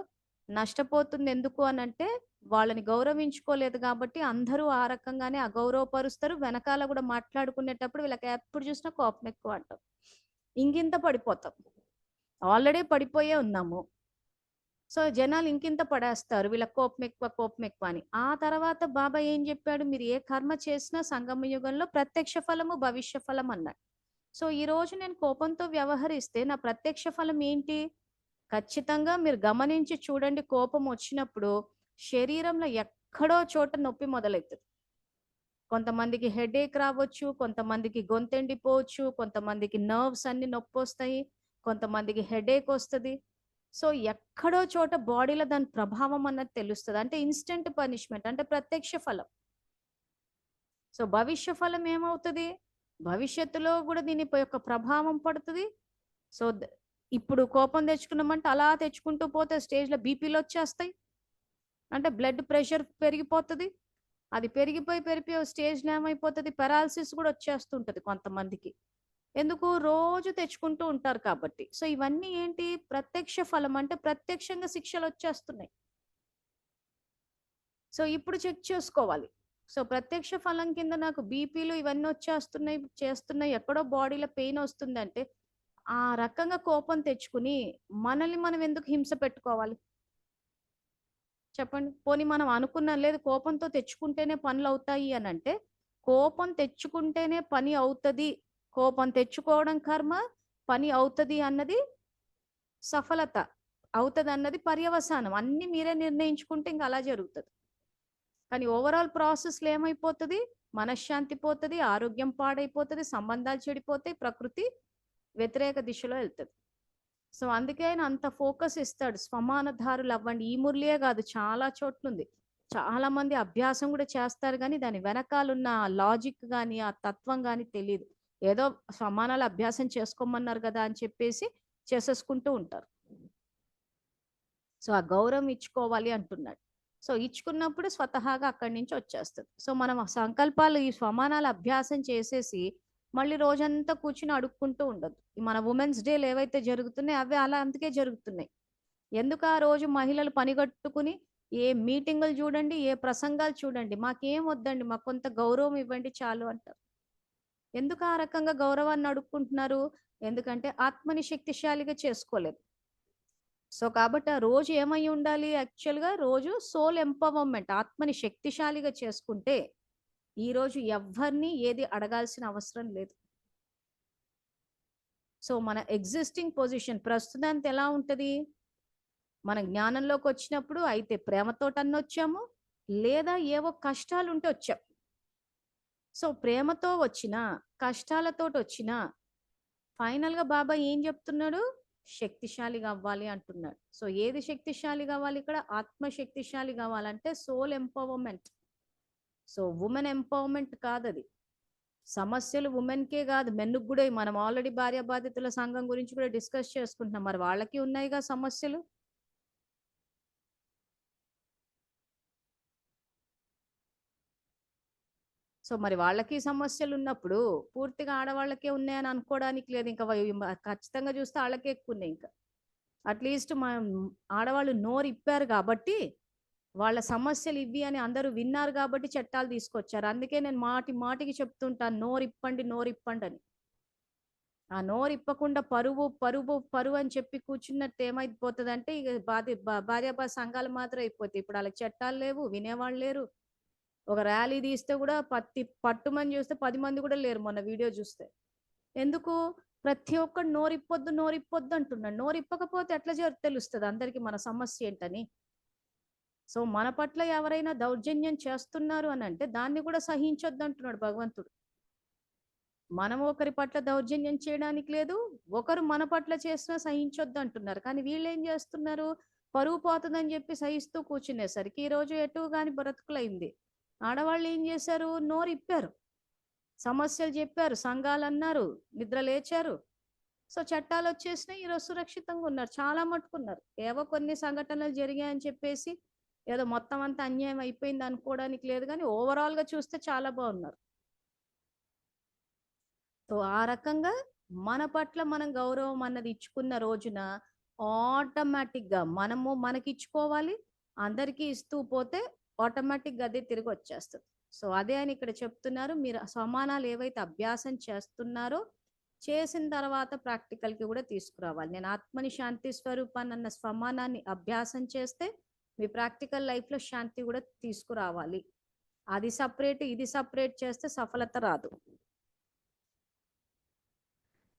నష్టపోతుంది ఎందుకు అనంటే, వాళ్ళని గౌరవించుకోలేదు కాబట్టి అందరూ ఆ రకంగానే అగౌరవపరుస్తారు. వెనకాల గూడా మాట్లాడుకునేటప్పుడు వీళ్ళకి ఎప్పుడు చూసినా కోపం ఎక్కువ అంటాం. ఇంకింత పడిపోతాం. ఆల్రెడీ పడిపోయే ఉన్నాము. సో, జనాలు ఇంకింత పడేస్తారు. వీళ్ళకి కోపం ఎక్కువ, కోపం ఎక్కువ అని. ఆ తర్వాత బాబా ఏం జెప్పాడు? మీరు ఏ కర్మ చేసినా సంగమ యుగంలో ప్రత్యక్ష ఫలము, భవిష్య ఫలం అన్నాడు. సో, ఈరోజు నేను కోపంతో వ్యవహరిస్తే నా ప్రత్యక్ష ఫలం ఏంటి? ఖచ్చితంగా మీరు గమనించి చూడండి కోపం వచ్చినప్పుడు శరీరంలో ఎక్కడో చోట నొప్పి మొదలైతది. కొంతమందికి హెడేక్ రావచ్చు, కొంతమందికి గొంతెండిపోవచ్చు, కొంతమందికి నర్వ్స్ అన్నీ నొప్పొస్తాయి, కొంతమందికి హెడేక్ వస్తది. సో, ఎక్కడో చోట బాడీలో దాని ప్రభావం అన్నది తెలుస్తది. అంటే ఇన్‌స్టంట్ పనిష్మెంట్ అంటే ప్రత్యక్ష ఫలం. సో, భవిష్య ఫలం ఏమవుతది? భవిష్యత్తులో గూడా దీని యొక్క ప్రభావం పడతది. సో, ఇప్పుడు కోపం తెచ్చుకున్నామంటే అలా తెచ్చుకుంటూ పోతే స్టేజ్‌లో బీపీలొచ్చేస్తాయి. అంటే బ్లడ్ ప్రెషర్ పెరిగిపోతది. అది పెరిగిపోయి, పెరిగిపోయి ఓ స్టేజ్‌లో ఏమైపోతది పారాలిసిస్ గూడా వచ్చేస్తుంటది కొంతమందికి. ఎందుకు? రోజు తెచ్చుకుంటూ ఉంటారు కాబట్టి. సో, ఇవన్నీ ఏంటి? ప్రత్యక్ష ఫలం. అంటే ప్రత్యక్షంగా శిక్షలొచ్చేస్తున్నాయి. సో, ఇప్పుడు చెక్ చేసుకోవాలి. సో, ప్రత్యక్ష ఫలం కింద నాకు బీపీలు ఇవన్నీ వచ్చేస్తున్నాయి, చేస్తున్నాయి. ఎక్కడో బాడీలో పెయినొస్తుందంటే, ఆ రకంగా కోపం తెచ్చుకుని మనల్ని మనం ఎందుకు హింస పెట్టుకోవాలి? చెప్పండి. పోనీ మనం అనుకున్నాం లేదు కోపంతో తెచ్చుకుంటేనే పనులవుతాయి అనంటే, కోపం తెచ్చుకుంటేనే పని అవుతది. కోపం తెచ్చుకోవడం కర్మ, పని అవుతది అన్నది సఫలత. అవుతదన్నది పర్యవసానం. అన్నీ మీరే నిర్ణయించుకుంటే ఇంక అలా జరుగుతది. కానీ ఓవరాల్ ప్రాసెస్‌లో ఏమైపోతది? మనశ్శాంతి పోతది, ఆరోగ్యం పాడైపోతది, సంబంధాలు చెడిపోతాయి, ప్రకృతి వ్యతిరేక దిశలో ఎళ్తది. సో, అందుకే ఆయన అంత ఫోకస్ ఇస్తాడు. స్వమానధారులవ్వండి. ఈ మురళియే గాదు చాలా చోట్లుంది. చాలా మంది అభ్యాసం గూడా చేస్తారు గానీ, దాని వెనకాలున్న లాజిక్ గాని, ఆ తత్వం గాని తెలీదు. ఏదో సమానాలు అభ్యాసం చేసుకోమన్నారు గదా! అని చెప్పేసి చేసేసుకుంటూ ఉంటారు. సో, ఆ గౌరవం ఇచ్చుకోవాలి అంటున్నాడు. సో, ఇచ్చుకున్నప్పుడు స్వతహాగా అక్కడి నుంచి వచ్చేస్తది. సో, మనం ఆ సంకల్పాలు ఈ స్వమానాలు అభ్యాసం చేసేసి, మళ్ళీ రోజంతా కూర్చొని అడుక్కుంటూ ఉండొద్దు. ఈ మన వుమెన్స్ డేలు ఏవైతే జరుగుతున్నాయో అవి అలా అందుకే జరుగుతున్నాయి. ఎందుకు ఆ రోజు మహిళలు పనిగట్టుకుని ఏ మీటింగులు చూడండి, ఏ ప్రసంగాలు చూడండి. మాకేం వద్దండి, మాకు కొంత గౌరవం ఇవ్వండి చాలు అంటారు. ఎందుకు ఆ రకంగా గౌరవాన్ని అడుక్కుంటున్నారు? ఎందుకంటే ఆత్మని శక్తిశాలిగా చేసుకోలేదు. సో, కాబట్టి ఆ రోజు ఏమై ఉండాలి యాక్చువల్‌గా రోజు సోల్ ఎంపవర్‌మెంట్ ఆత్మని శక్తిశాలిగా చేసుకుంటే, ఈరోజు ఎవ్వరిని ఏది అడగాల్సిన అవసరం లేదు. సో, మన ఎగ్జిస్టింగ్ పొజిషన్ ప్రస్తుతానికి ఎలా ఉంటది? మనం జ్ఞానంలోకొచ్చినప్పుడు అయితే ప్రేమతోటన్నొచ్చాము, లేదా ఏవో కష్టాలుంటే వచ్చాం. సో, ప్రేమతో వచ్చినా, కష్టాలతోటొచ్చినా ఫైనల్‌గా బాబా ఏం జెప్తున్నాడు? శక్తిశాలిగా అవ్వాలి అంటున్నాడు. సో, ఏది శక్తిశాలి గావాలి ఇక్కడ? ఆత్మ శక్తిశాలి గావాలంటే soul empowerment. So, women empowerment కాదది. సమస్యలు వుమెన్‌కే గాదు మెన్‌కి గూడా మనం ఆల్రెడీ భార్యాభార్యతల సంఘం గురించి కూడా డిస్కస్ చేసుకుంటున్నాం. మరి వాళ్ళకి ఉన్నాయిగా సమస్యలు. సో, మరి వాళ్ళకి సమస్యలున్నప్పుడు పూర్తిగా ఆడవాళ్ళకే ఉన్నాయని అనుకోవడానికి లేదు. ఇంకా ఖచ్చితంగా చూస్తే ఆళ్ళకే ఎక్కువున్నాయి ఇంకా. అట్‌లీస్ట్ ఆడవాళ్ళు నోరిప్పారు గాబట్టి, వాళ్ళ సమస్యలు ఇవి అని అందరూ విన్నారు గాబట్టి చట్టాలు తీసుకొచ్చారు. అందుకే నేను మాటి మాటికి చెప్తుంటాను నోరిప్పండి, నోరిప్పండని. ఆ నోరిప్పకుండా పరువు, పరువు, పరువు అని చెప్పి కూర్చున్నట్టు ఏమైపోతదంటే ఇగ భార్యాభర్త సంఘాలు మాత్రం అయిపోతాయి. ఇప్పుడు ఆళ్ళకి చట్టాలు లేవు, వినేవాళ్ళు లేరు. ఒక ర్యాలీ తీస్తే గూడా పట్టుమని చూస్తే 10 మంది గూడా లేరు మొన్న వీడియో చూస్తే. ఎందుకు? ప్రతి ఒక్కడు నోరిప్పొద్దు, నోరిప్పొద్దు అంటున్నాడు. నోరిప్పకపోతే ఎట్లా తెలుస్తది అందరికి మన సమస్య ఏంటని? సో, మన పట్ల ఎవరైనా దౌర్జన్యం చేస్తున్నారు అనంటే దాన్ని కూడా సహించొద్దంటున్నాడు భగవంతుడు. మనం ఒకరి పట్ల దౌర్జన్యం చేయడానికి లేదు. ఒకరు మన పట్ల చేసినా సహించొద్దంటున్నారు. కానీ వీళ్ళేం చేస్తున్నారు? పరువు పోతదని చెప్పి సహిస్తూ కూర్చునేసరికి ఈరోజు ఎటు గాని బ్రతుకులైంది. ఆడవాళ్ళు ఏం చేశారు? నోరిప్పారు. సమస్యలు జెప్పారు, సంఘాలన్నారు, నిద్ర లేచారు. సో, చట్టాలొచ్చేసినాయి. ఈరోజు సురక్షితంగా ఉన్నారు. చాలా మట్టుకున్నారు. ఏవో కొన్ని సంఘటనలు జరిగాయని చెప్పేసి, ఏదో మొత్తం అంతా అన్యాయం అయిపోయింది అనుకోవడానికి లేదు గానీ, ఓవరాల్‌గా చూస్తే చాలా బావున్నారు. సో ఆ రకంగా మన పట్ల మనం గౌరవం అన్నది ఇచ్చుకున్న రోజున ఆటోమేటిక్గా మనము మనకి ఇచ్చుకోవాలి, అందరికీ ఇస్తూ పోతే ఆటోమేటిక్గా అదే తిరిగి వచ్చేస్తుంది. సో అదే అని ఇక్కడ చెప్తున్నారు. మీరు సమానాలు ఏవైతే అభ్యాసం చేస్తున్నారో చేసిన తర్వాత ప్రాక్టికల్కి కూడా తీసుకురావాలి. నేను ఆత్మని శాంతి స్వరూపాన్ని అన్న స్వమానాన్ని అభ్యాసం చేస్తే మీ ప్రాక్టికల్ లైఫ్లో శాంతి కూడా తీసుకురావాలి. అది సపరేట్ ఇది సపరేట్ చేస్తే సఫలత రాదు.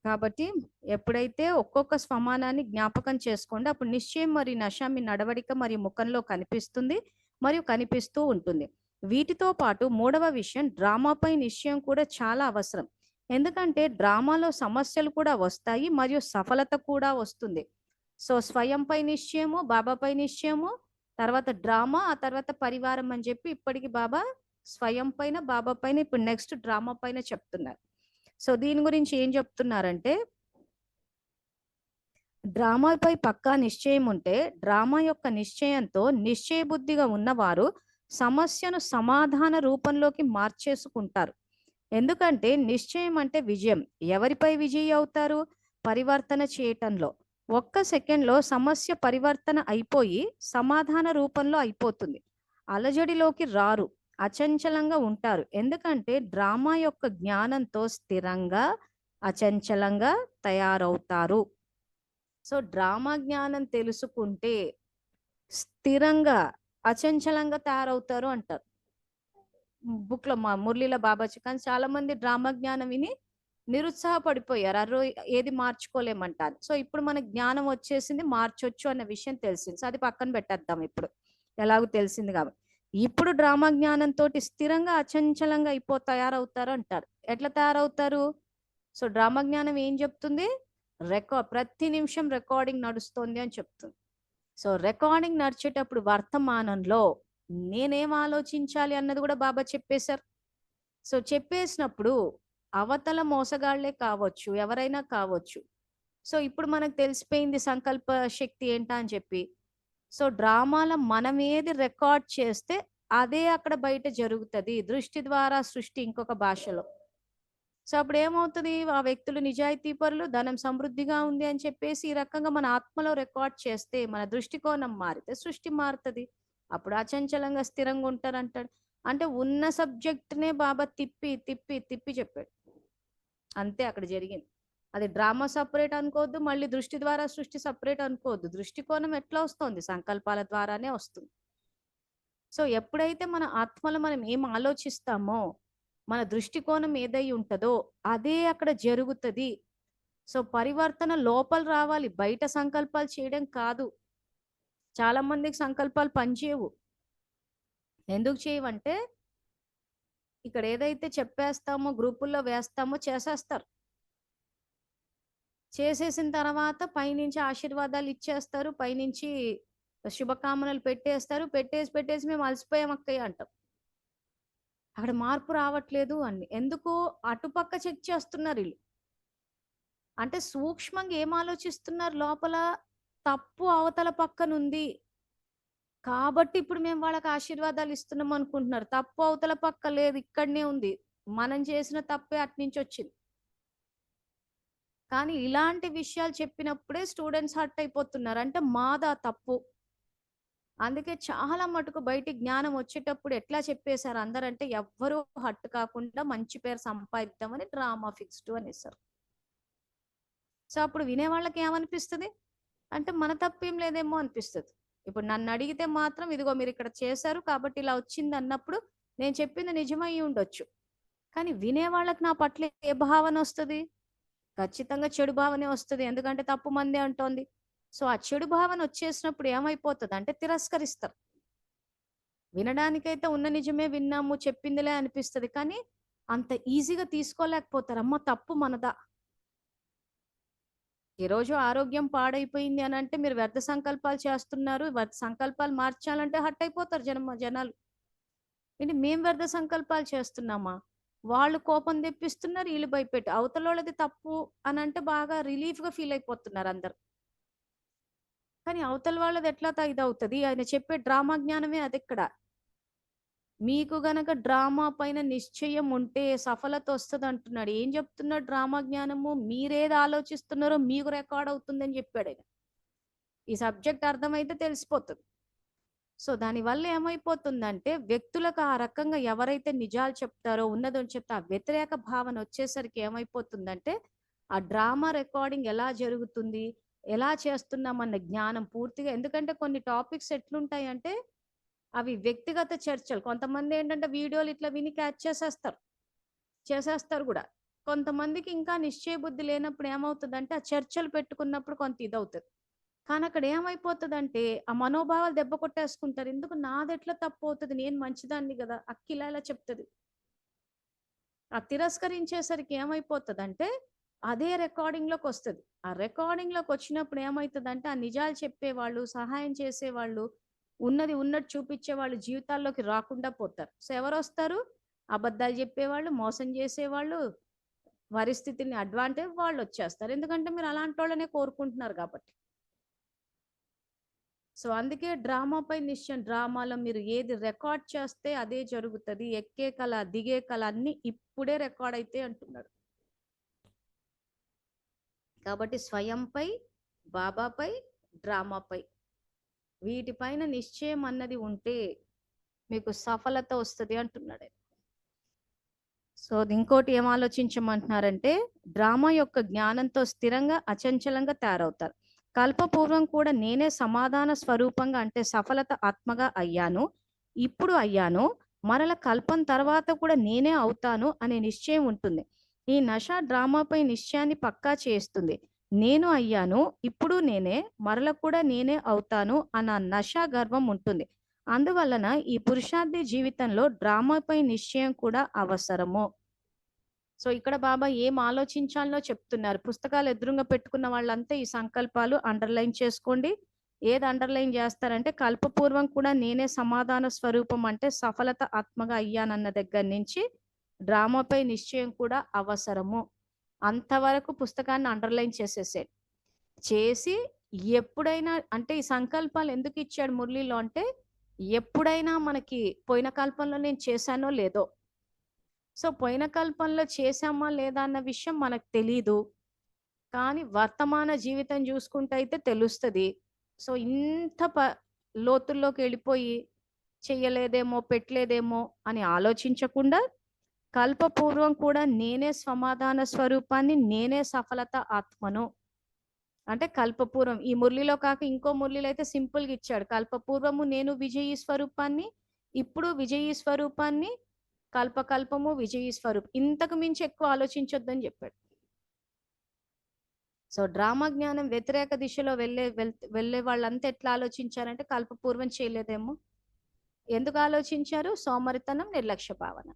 కాబట్టి ఎప్పుడైతే ఒక్కొక్క స్వమానాన్ని జ్ఞాపకం చేసుకోండి, అప్పుడు నిశ్చయం మరియు నశ మీ నడవడిక మరియు ముఖంలో కనిపిస్తుంది మరియు కనిపిస్తూ ఉంటుంది. వీటితో పాటు మూడవ విషయం, డ్రామాపై నిశ్చయం కూడా చాలా అవసరం. ఎందుకంటే డ్రామాలో సమస్యలు కూడా వస్తాయి మరియు సఫలత కూడా వస్తుంది. సో స్వయంపై నిశ్చయము, బాబాపై నిశ్చయము, తర్వాత డ్రామా, ఆ తర్వాత పరివారం అని చెప్పి ఇప్పటికి బాబా స్వయం పైన, బాబా పైన, ఇప్పుడు నెక్స్ట్ డ్రామా పైన చెప్తున్నారు. సో దీని గురించి ఏం చెప్తున్నారంటే, డ్రామాపై పక్కా నిశ్చయం ఉంటే డ్రామా యొక్క నిశ్చయంతో నిశ్చయ బుద్ధిగా ఉన్నవారు సమస్యను సమాధాన రూపంలోకి మార్చేసుకుంటారు. ఎందుకంటే నిశ్చయం అంటే విజయం. ఎవరిపై విజయి అవుతారు? పరివర్తన చేయటంలో. ఒక్క సెకండ్లో సమస్య పరివర్తన అయిపోయి సమాధాన రూపంలో అయిపోతుంది. అలజడిలోకి రారు, అచంచలంగా ఉంటారు. ఎందుకంటే డ్రామా యొక్క జ్ఞానంతో స్థిరంగా అచంచలంగా తయారవుతారు. సో డ్రామా జ్ఞానం తెలుసుకుంటే స్థిరంగా అచంచలంగా తయారవుతారు అంటారు బుక్లో. మా మురళీల బాబా కానీ చాలా మంది డ్రామా జ్ఞానం విని నిరుత్సాహపడిపోయారు, అర్రో ఏది మార్చుకోలేమంటారు. సో ఇప్పుడు మనకు జ్ఞానం వచ్చేసింది, మార్చొచ్చు అన్న విషయం తెలిసింది. సో అది పక్కన పెట్టేద్దాం, ఇప్పుడు ఎలాగో తెలిసింది కాబట్టి. ఇప్పుడు డ్రామా జ్ఞానంతో స్థిరంగా అచంచలంగా తయారవుతారు అంటారు. ఎట్లా తయారవుతారు? సో డ్రామా జ్ఞానం ఏం చెప్తుంది? ప్రతి నిమిషం రికార్డింగ్ నడుస్తుంది అని చెప్తుంది. సో రికార్డింగ్ నడిచేటప్పుడు వర్తమానంలో నేనేం ఆలోచించాలి అన్నది కూడా బాబా చెప్పేశారు. సో చెప్పేసినప్పుడు అవతల మోసగాళ్లే కావచ్చు, ఎవరైనా కావచ్చు. సో ఇప్పుడు మనకు తెలిసిపోయింది సంకల్ప శక్తి ఏంటా అని చెప్పి. సో డ్రామాలో మనం ఏది రికార్డ్ చేస్తే అదే అక్కడ బయట జరుగుతుంది. దృష్టి ద్వారా సృష్టి ఇంకొక భాషలో. సో అప్పుడు ఏమవుతుంది? ఆ వ్యక్తులు నిజాయితీ పరులు, ధనం సమృద్ధిగా ఉంది అని చెప్పేసి ఈ రకంగా మన ఆత్మలో రికార్డ్ చేస్తే మన దృష్టికోణం మారితే సృష్టి మారుతుంది. అప్పుడు అచంచలంగా స్థిరంగా ఉంటారంటాడు. అంటే ఉన్న సబ్జెక్ట్నే బాబా తిప్పి తిప్పి తిప్పి చెప్పాడు. అంతే అక్కడ జరిగింది. అది డ్రామా సపరేట్ అనుకోవద్దు, మళ్ళీ దృష్టి ద్వారా సృష్టి సపరేట్ అనుకోవద్దు. దృష్టికోణం ఎట్లా వస్తుంది? సంకల్పాల ద్వారానే వస్తుంది. సో ఎప్పుడైతే మన ఆత్మలో మనం ఏం ఆలోచిస్తామో, మన దృష్టికోణం ఏదై ఉంటుందో అదే అక్కడ జరుగుతుంది. సో పరివర్తన లోపల రావాలి, బయట సంకల్పాలు చేయడం కాదు. చాలా మందికి సంకల్పాలు పనిచేయవు. ఎందుకు చేయవంటే ఇక్కడ ఏదైతే చెప్పేస్తామో, గ్రూపుల్లో వేస్తామో చేసేస్తారు. చేసేసిన తర్వాత పైనుంచి ఆశీర్వాదాలు ఇచ్చేస్తారు, పైనుంచి శుభకామనలు పెట్టేస్తారు. పెట్టేసి మేము అలసిపోయాం అక్కయ్య అంటాం. అక్కడ మార్పు రావట్లేదు అని. ఎందుకు? అటుపక్క చెక్ చేస్తున్నారు వీళ్ళు. అంటే సూక్ష్మంగా ఏం ఆలోచిస్తున్నారు? లోపల తప్పు అవతల పక్కనుంది కాబట్టి ఇప్పుడు మేము వాళ్ళకి ఆశీర్వాదాలు ఇస్తున్నాం అనుకుంటున్నారు. తప్పు అవతల పక్క లేదు, ఇక్కడనే ఉంది. మనం చేసిన తప్పే అట్నుంచి వచ్చింది. కానీ ఇలాంటి విషయాలు చెప్పినప్పుడే స్టూడెంట్స్ హర్ట్ అయిపోతున్నారు. అంటే మాదా తప్పు. అందుకే చాలా మటుకు బయటి జ్ఞానం వచ్చేటప్పుడు ఎట్లా చెప్పేశారు అందరంటే, ఎవ్వరూ హర్ట్ కాకుండా మంచి పేరు సంపాదిద్దామని డ్రామా ఫిక్స్డ్ అనేసారు. సో అప్పుడు వినే వాళ్ళకి ఏమనిపిస్తుంది అంటే మన తప్పేం లేదేమో అనిపిస్తుంది. ఇప్పుడు నన్ను అడిగితే మాత్రం ఇదిగో మీరు ఇక్కడ చేశారు కాబట్టి ఇలా వచ్చింది అన్నప్పుడు నేను చెప్పింది నిజమై ఉండొచ్చు. కానీ వినే వాళ్ళకి నా పట్ల ఏ భావన వస్తుంది? ఖచ్చితంగా చెడు భావనే వస్తుంది. ఎందుకంటే తప్పు మందే అంటోంది. సో ఆ చెడు భావన వచ్చేసినప్పుడు ఏమైపోతుంది అంటే తిరస్కరిస్తారు. వినడానికైతే ఉన్న నిజమే విన్నాము, చెప్పిందిలే అనిపిస్తుంది. కానీ అంత ఈజీగా తీసుకోలేకపోతారు. అమ్మ తప్పు మనదా. ఈరోజు ఆరోగ్యం పాడైపోయింది అని అంటే మీరు వ్యర్థ సంకల్పాలు చేస్తున్నారు, సంకల్పాలు మార్చాలంటే హట్ అయిపోతారు జనాలు. ఏంటి మేము వ్యర్థ సంకల్పాలు చేస్తున్నామా? వాళ్ళు కోపం తెప్పిస్తున్నారు, వీళ్ళు భయపెట్టి అవతల వాళ్ళది తప్పు అని అంటే బాగా రిలీఫ్ గా ఫీల్ అయిపోతున్నారు అందరు. కానీ అవతల వాళ్ళది ఎట్లా ఇదవుతుంది? ఆయన చెప్పే డ్రామా జ్ఞానమే అది ఇక్కడ. మీకు గనక డ్రామా పైన నిశ్చయం ఉంటే సఫలత వస్తది అంటున్నాడు. ఏం చెప్తున్నాడు డ్రామా జ్ఞానము? మీరేది ఆలోచిస్తున్నారో మీకు రికార్డ్ అవుతుందని చెప్పాడాయన. ఈ సబ్జెక్ట్ అర్థమైతే తెలిసిపోతది. సో, దానివల్ల ఏమైపోతుందంటే, వ్యక్తులకు ఆ రకంగా ఎవరైతే నిజాలు చెప్తారో, ఉన్నదని చెప్తే, ఆ వ్యతిరేక భావన వచ్చేసరికి ఏమైపోతుందంటే, ఆ డ్రామా రికార్డింగ్ ఎలా జరుగుతుంది? ఎలా చేస్తున్నామన్న జ్ఞానం పూర్తిగా ఎందుకంటే కొన్ని టాపిక్స్ ఎట్లుంటాయంటే, అవి వ్యక్తిగత చర్చలు. కొంతమందేంటంటే, వీడియోలు ఇట్లా విని క్యాచ్ చేసేస్తారు. చేసేస్తారు గూడా. కొంతమందికి ఇంకా నిశ్చయ బుద్ధి లేనప్పుడు ఏమవుతదంటే, ఆ చర్చలు పెట్టుకున్నప్పుడు కొంత ఇదవుతది. కానీ అక్కడ ఏమైపోతదంటే, ఆ మనోభావాలు దెబ్బ కొట్టేసుకుంటారు. ఎందుకు నాదెట్లా తప్పవుతది? నేను మంచిదాన్ని గదా! అక్కిలా ఇలా చెప్తది. ఆ తిరస్కరించేసరికి ఏమైపోతదంటే, అదే రికార్డింగ్‌లోకొస్తది. ఆ రికార్డింగ్‌లోకొచ్చినప్పుడు ఏమైతదంటే, ఆ నిజాలు చెప్పేవాళ్ళు, సహాయం చేసేవాళ్ళు, ఉన్నది ఉన్నట్టు చూపిచ్చేవాళ్ళు జీవితాల్లోకి రాకుండా పోతారు. సో, ఎవరొస్తారు? అబద్ధాలు జెప్పేవాళ్ళు, మోసం జేసేవాళ్ళు, పరిస్థితిని అడ్వాంటేజ్ వాళ్ళొచ్చేస్తారు. ఎందుకంటే, మీరు అలాంటోళ్ళనే కోరుకుంటున్నారు గాబట్టి. సో, అందుకే డ్రామాపై నిశ్చయం. డ్రామాలో మీరు ఏది రికార్డ్ చేస్తే అదే జరుగుతది. ఎక్కే కళ, దిగే కళ అన్నీ ఇప్పుడే రికార్డ్ అయితాయి అంటున్నాడు. కాబట్టి స్వయంపై, బాబాపై, డ్రామాపై వీటిపైన నిశ్చయం అన్నది ఉంటే మీకు సఫలత వస్తది అంటున్నాడు. సో, ఇంకోటి ఏం ఆలోచించమంటున్నారంటే, డ్రామా యొక్క జ్ఞానంతో స్థిరంగా, అచంచలంగా తయారవుతారు. కల్పపూర్వం కూడా నేనే సమాధాన స్వరూపంగా అంటే సఫలత ఆత్మగా అయ్యాను. ఇప్పుడు అయ్యాను. మరల కల్పం తర్వాత కూడా నేనే అవుతాను అనే నిశ్చయం ఉంటుంది. ఈ నష డ్రామాపై నిశ్చయాన్ని పక్కా చేస్తుంది. నేను అయ్యాను, ఇప్పుడు నేనే, మరల కూడా నేనే అవుతాను అన్న నష గర్వం ఉంటుంది. అందువలన ఈ పురుషార్థి జీవితంలో డ్రామాపై నిశ్చయం కూడా అవసరము. సో, ఇక్కడ బాబా ఏం ఆలోచించాలనో చెప్తున్నారు. పుస్తకాలు ఎదురుంగా పెట్టుకున్న వాళ్ళంతా ఈ సంకల్పాలు అండర్‌లైన్ చేసుకోండి. ఏది అండర్‌లైన్ చేస్తారంటే, కల్పపూర్వం కూడా నేనే సమాధాన స్వరూపం అంటే సఫలత ఆత్మగా అయ్యానన్న దగ్గర నుంచి డ్రామాపై నిశ్చయం కూడా అవసరము. అంతవరకు పుస్తకాన్ని అండర్‌లైన్ చేసేసేయండి. చేసి ఎప్పుడైనా అంటే ఈ సంకల్పాలు ఎందుకు ఇచ్చాడు మురళిలో అంటే, ఎప్పుడైనా మనకి పోయిన కల్పంలో నేను చేశానో లేదో. సో, పోయిన కల్పంలో చేశామా లేదా అన్న విషయం మనకు తెలీదు. కానీ వర్తమాన జీవితం చూసుకుంటే అయితే తెలుస్తది. సో, ఇంత లోతుల్లోకెళ్ళిపోయి చెయ్యలేదేమో, పెట్టలేదేమో అని ఆలోచించకుండా కల్పపూర్వం కూడా నేనే సమాధాన స్వరూపాన్ని, నేనే సఫలత ఆత్మను. అంటే కల్పపూర్వం ఈ మురళిలో కాక ఇంకో మురళిలో అయితే సింపుల్‌గా ఇచ్చాడు. కల్పపూర్వము నేను విజయీ స్వరూపాన్ని, ఇప్పుడు విజయీ స్వరూపాన్ని, కల్పకల్పము విజయీ స్వరూప్. ఇంతకు మించి ఎక్కువ ఆలోచించొద్దని చెప్పాడు. సో, డ్రామా జ్ఞానం వ్యతిరేక దిశలో వెళ్ళే వాళ్ళంతా ఎట్లా ఆలోచించారంటే కల్పపూర్వం చేయలేదేమో. ఎందుకు ఆలోచించారు? సోమరితనం, నిర్లక్ష్య భావన.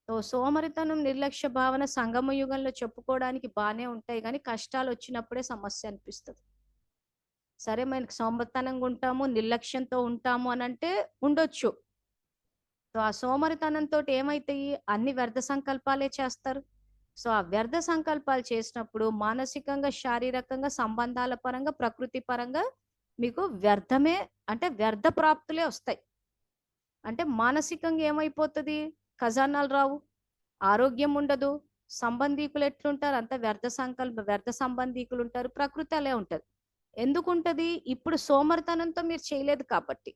సో, సోమరితనం, నిర్లక్ష్య భావన సంగమ యుగంలో చెప్పుకోవడానికి బానే ఉంటాయి గానీ, కష్టాలొచ్చినప్పుడే సమస్య అనిపిస్తది. సరే మనకి సోమరితనంగా ఉంటాము, నిర్లక్ష్యంతో ఉంటాము అనంటే ఉండొచ్చు. సో, ఆ సోమరితనంతోటి ఏమైతాయి? అన్ని వ్యర్థ సంకల్పాలే చేస్తారు. సో, ఆ వ్యర్థ సంకల్పాలు చేసినప్పుడు మానసికంగా, శారీరకంగా, సంబంధాల పరంగా, ప్రకృతి పరంగా మీకు వ్యర్థమే అంటే వ్యర్థ ప్రాప్తులే వస్తాయి. అంటే మానసికంగా ఏమైపోతది? ఖజానాలు రావు, ఆరోగ్యం ఉండదు, సంబంధీకులు ఎట్లుంటారు? అంతా వ్యర్థ సంబంధీకులుంటారు. ప్రకృతి అలే ఉంటది. ఎందుకుంటది? ఇప్పుడు సోమరితనంతో మీరు చేయలేదు కాబట్టి.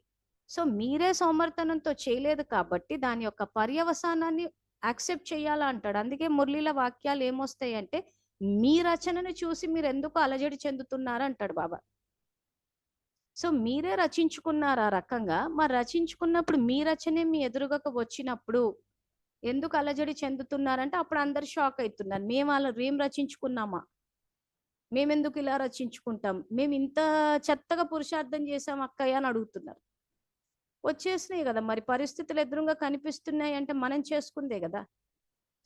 సో, మీరే సోమరితనంతో చేయలేదు కాబట్టి, దాని యొక్క పర్యవసానాన్ని యాక్సెప్ట్ చేయాలా అంటాడు. అందుకే మురళీల వాక్యాలు ఏమొస్తాయంటే, మీ రచనను చూసి మీరెందుకు అలజడి చెందుతున్నారు అంటాడు బాబా. సో, మీరే రచించుకున్నారు ఆ రకంగా. మరి రచించుకున్నప్పుడు మీ రచనే మీ ఎదురుగక వచ్చినప్పుడు, ఎందుకు అలజడి చెందుతున్నారంటే, అప్పుడు అందరూ షాక్ అయితున్నారు. మేం రచించుకున్నామా? మేమెందుకు ఇలా రచించుకుంటాం? మేమింత చెత్తగా పురుషార్థం చేశాం అక్కయ్య అని అడుగుతున్నారు. వచ్చేసినాయి గదా! మరి పరిస్థితులు ఎదురుంగా కనిపిస్తున్నాయి అంటే మనం చేసుకుందే గదా!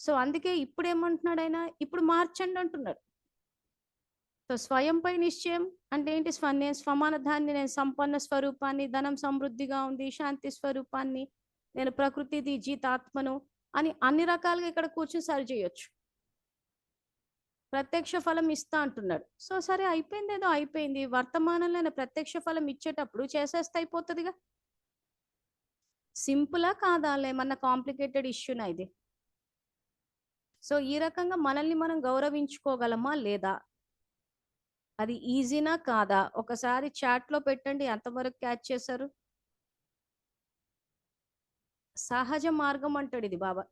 సో, అందుకే ఇప్పుడేమంటున్నాడాయన? ఇప్పుడు మార్చండి అంటున్నాడు. సో, స్వయంపై నిశ్చయం అంటే ఏంటి? నేను స్వమానధాన్ని, నేను సంపన్న స్వరూపాన్ని, ధనం సమృద్ధిగా ఉంది, శాంతి స్వరూపాన్ని, నేను ప్రకృతిది జీతాత్మను అని అన్ని రకాలుగా ఇక్కడ కూర్చొని సరి చేయొచ్చు. ప్రత్యక్ష ఫలం ఇస్తా అంటున్నాడు. సో, సరే అయిపోయిందేదో అయిపోయింది. వర్తమానంలో ఆయన ప్రత్యక్ష ఫలం ఇచ్చేటప్పుడు చేసేస్తే అయిపోతదిగా. సింపులా కాదా, ఏమన్నా కాంప్లికేటెడ్ ఇష్యూనా ఇది? సో ఈ రకంగా మనల్ని మనం గౌరవించుకోగలమా లేదా, అది ఈజీనా కాదా? ఒకసారి చాట్లో పెట్టండి, ఎంతవరకు క్యాచ్ చేశారు? సహజ మార్గం అంటాడు ఇది బాబా.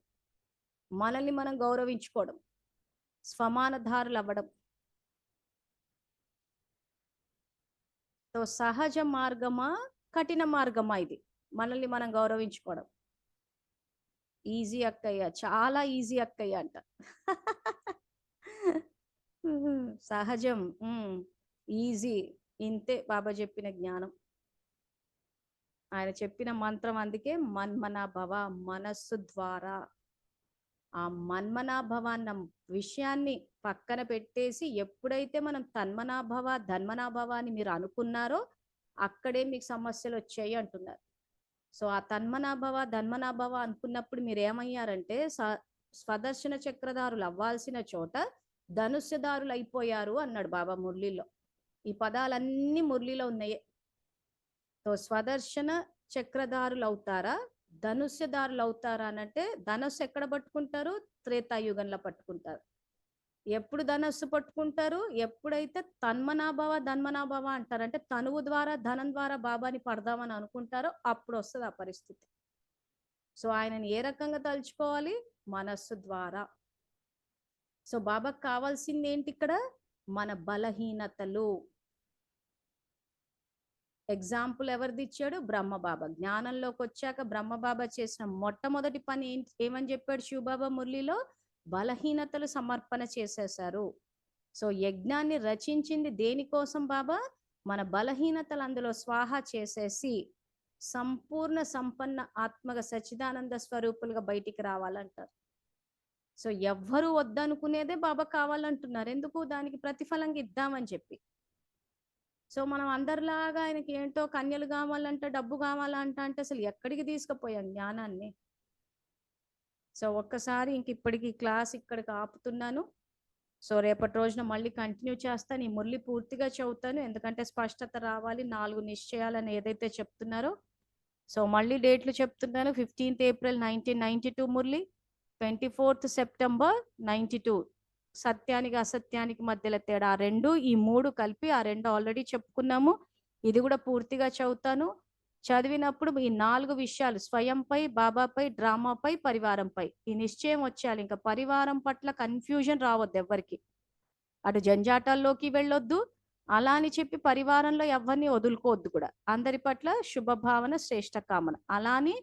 మనల్ని మనం గౌరవించుకోవడం, స్వమానధారులు అవ్వడం. సో సహజ మార్గమా కఠిన మార్గమా ఇది మనల్ని మనం గౌరవించుకోవడం? ఈజీ అక్కయ్య, చాలా ఈజీ అక్కయ్య అంట. సహజం, ఈజీ. ఇంతే బాబా చెప్పిన జ్ఞానం, ఆయన చెప్పిన మంత్రం. అందుకే మన్మనాభవ, మనస్సు ద్వారా. ఆ మన్మనాభవ అన్న విషయాన్ని పక్కన పెట్టేసి ఎప్పుడైతే మనం తన్మనాభవ ధన్మనాభవ అని మీరు అనుకున్నారో అక్కడే మీకు సమస్యలు వచ్చాయి అంటున్నారు. సో ఆ తన్మనాభవ ధన్మనాభవ అనుకున్నప్పుడు మీరు ఏమయ్యారంటే స్వదర్శన చక్రధారులు అవ్వాల్సిన చోట ధనుస్యదారులు అయిపోయారు అన్నాడు బాబా మురళిలో. ఈ పదాలన్నీ మురళిలో ఉన్నాయి. సో స్వదర్శన చక్రధారులు అవుతారా, ధనుస్యదారులు అవుతారా అనంటే, ధనుస్సు ఎక్కడ పట్టుకుంటారు? త్రేతాయుగంలో పట్టుకుంటారు. ఎప్పుడు ధనస్సు పట్టుకుంటారు? ఎప్పుడైతే తన్మనాభవ ధన్మనాభవ అంటారంటే తనువు ద్వారా ధనం ద్వారా బాబాని పడదామని అనుకుంటారో అప్పుడు వస్తుంది ఆ పరిస్థితి. సో ఆయనని ఏ రకంగా తలుచుకోవాలి? మనస్సు ద్వారా. సో బాబాకు కావాల్సింది ఏంటి ఇక్కడ? మన బలహీనతలు. ఎగ్జాంపుల్ ఎవరిది ఇచ్చాడు? బ్రహ్మబాబా. జ్ఞానంలోకి వచ్చాక బ్రహ్మబాబా చేసిన మొట్టమొదటి పని ఏమని చెప్పాడు శివబాబా మురళిలో? బలహీనతలు సమర్పణ చేసేశారు. సో యజ్ఞాన్ని రచించింది దేనికోసం బాబా? మన బలహీనతలు అందులో స్వాహా చేసేసి సంపూర్ణ సంపన్న ఆత్మగా సచ్చిదానంద స్వరూపులుగా బయటికి రావాలంటారు. సో ఎవ్వరూ వద్దనుకునేదే బాబా కావాలంటున్నారు. ఎందుకు? దానికి ప్రతిఫలంగా ఇద్దామని చెప్పి. సో మనం అందరిలాగా ఆయనకి ఏంటో కన్యలు కావాలంట, డబ్బు కావాలంట అంటే అసలు ఎక్కడికి తీసుకుపోయాం జ్ఞానాన్ని? సో ఒక్కసారి ఇంక ఇప్పటికి క్లాస్ ఇక్కడికి ఆపుతున్నాను. సో రేపటి రోజున మళ్ళీ కంటిన్యూ చేస్తాను. ఈ మురళి పూర్తిగా చదువుతాను, ఎందుకంటే స్పష్టత రావాలి. 4 నిశ్చయాలని ఏదైతే చెప్తున్నారో. సో మళ్ళీ డేట్లు చెప్తున్నాను. 15th April 1992 Murali, 24th September 92 సత్యానికి అసత్యానికి మధ్యలో తేడా. ఆ 2 ఈ 3 కలిపి ఆ 2 ఆల్రెడీ చెప్పుకున్నాము. ఇది కూడా పూర్తిగా చదువుతాను. చదివినప్పుడు ఈ 4 విషయాలు, స్వయంపై, బాబాపై, డ్రామాపై, పరివారంపై, ఈ నిశ్చయం వచ్చేయాలి. ఇంకా పరివారం పట్ల కన్ఫ్యూజన్ రావద్దు ఎవ్వరికి. అటు జంజాటాల్లోకి వెళ్ళొద్దు, అలా అని చెప్పి పరివారంలో ఎవరిని వదులుకోవద్దు కూడా. అందరి పట్ల శుభభావన, శ్రేష్ట కామన. అలాని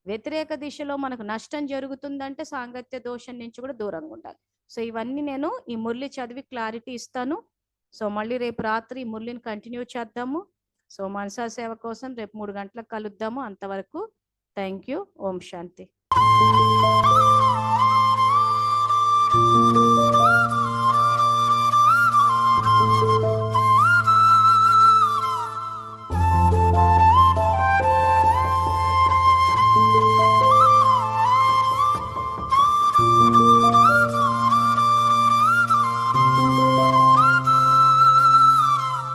వ్యతిరేక దిశలో మనకు నష్టం జరుగుతుందంటే సాంగత్య దోషం నుంచి కూడా దూరంగా ఉండాలి. సో ఇవన్నీ నేను ఈ మురళి చదివి క్లారిటీ ఇస్తాను. సో మళ్ళీ రేపు రాత్రి ఈ మురళిని కంటిన్యూ చేద్దాము. సో మనసా సేవ కోసం రేపు 3 గంటలకు కలుద్దాము. అంతవరకు థ్యాంక్ యూ. Om Shanti.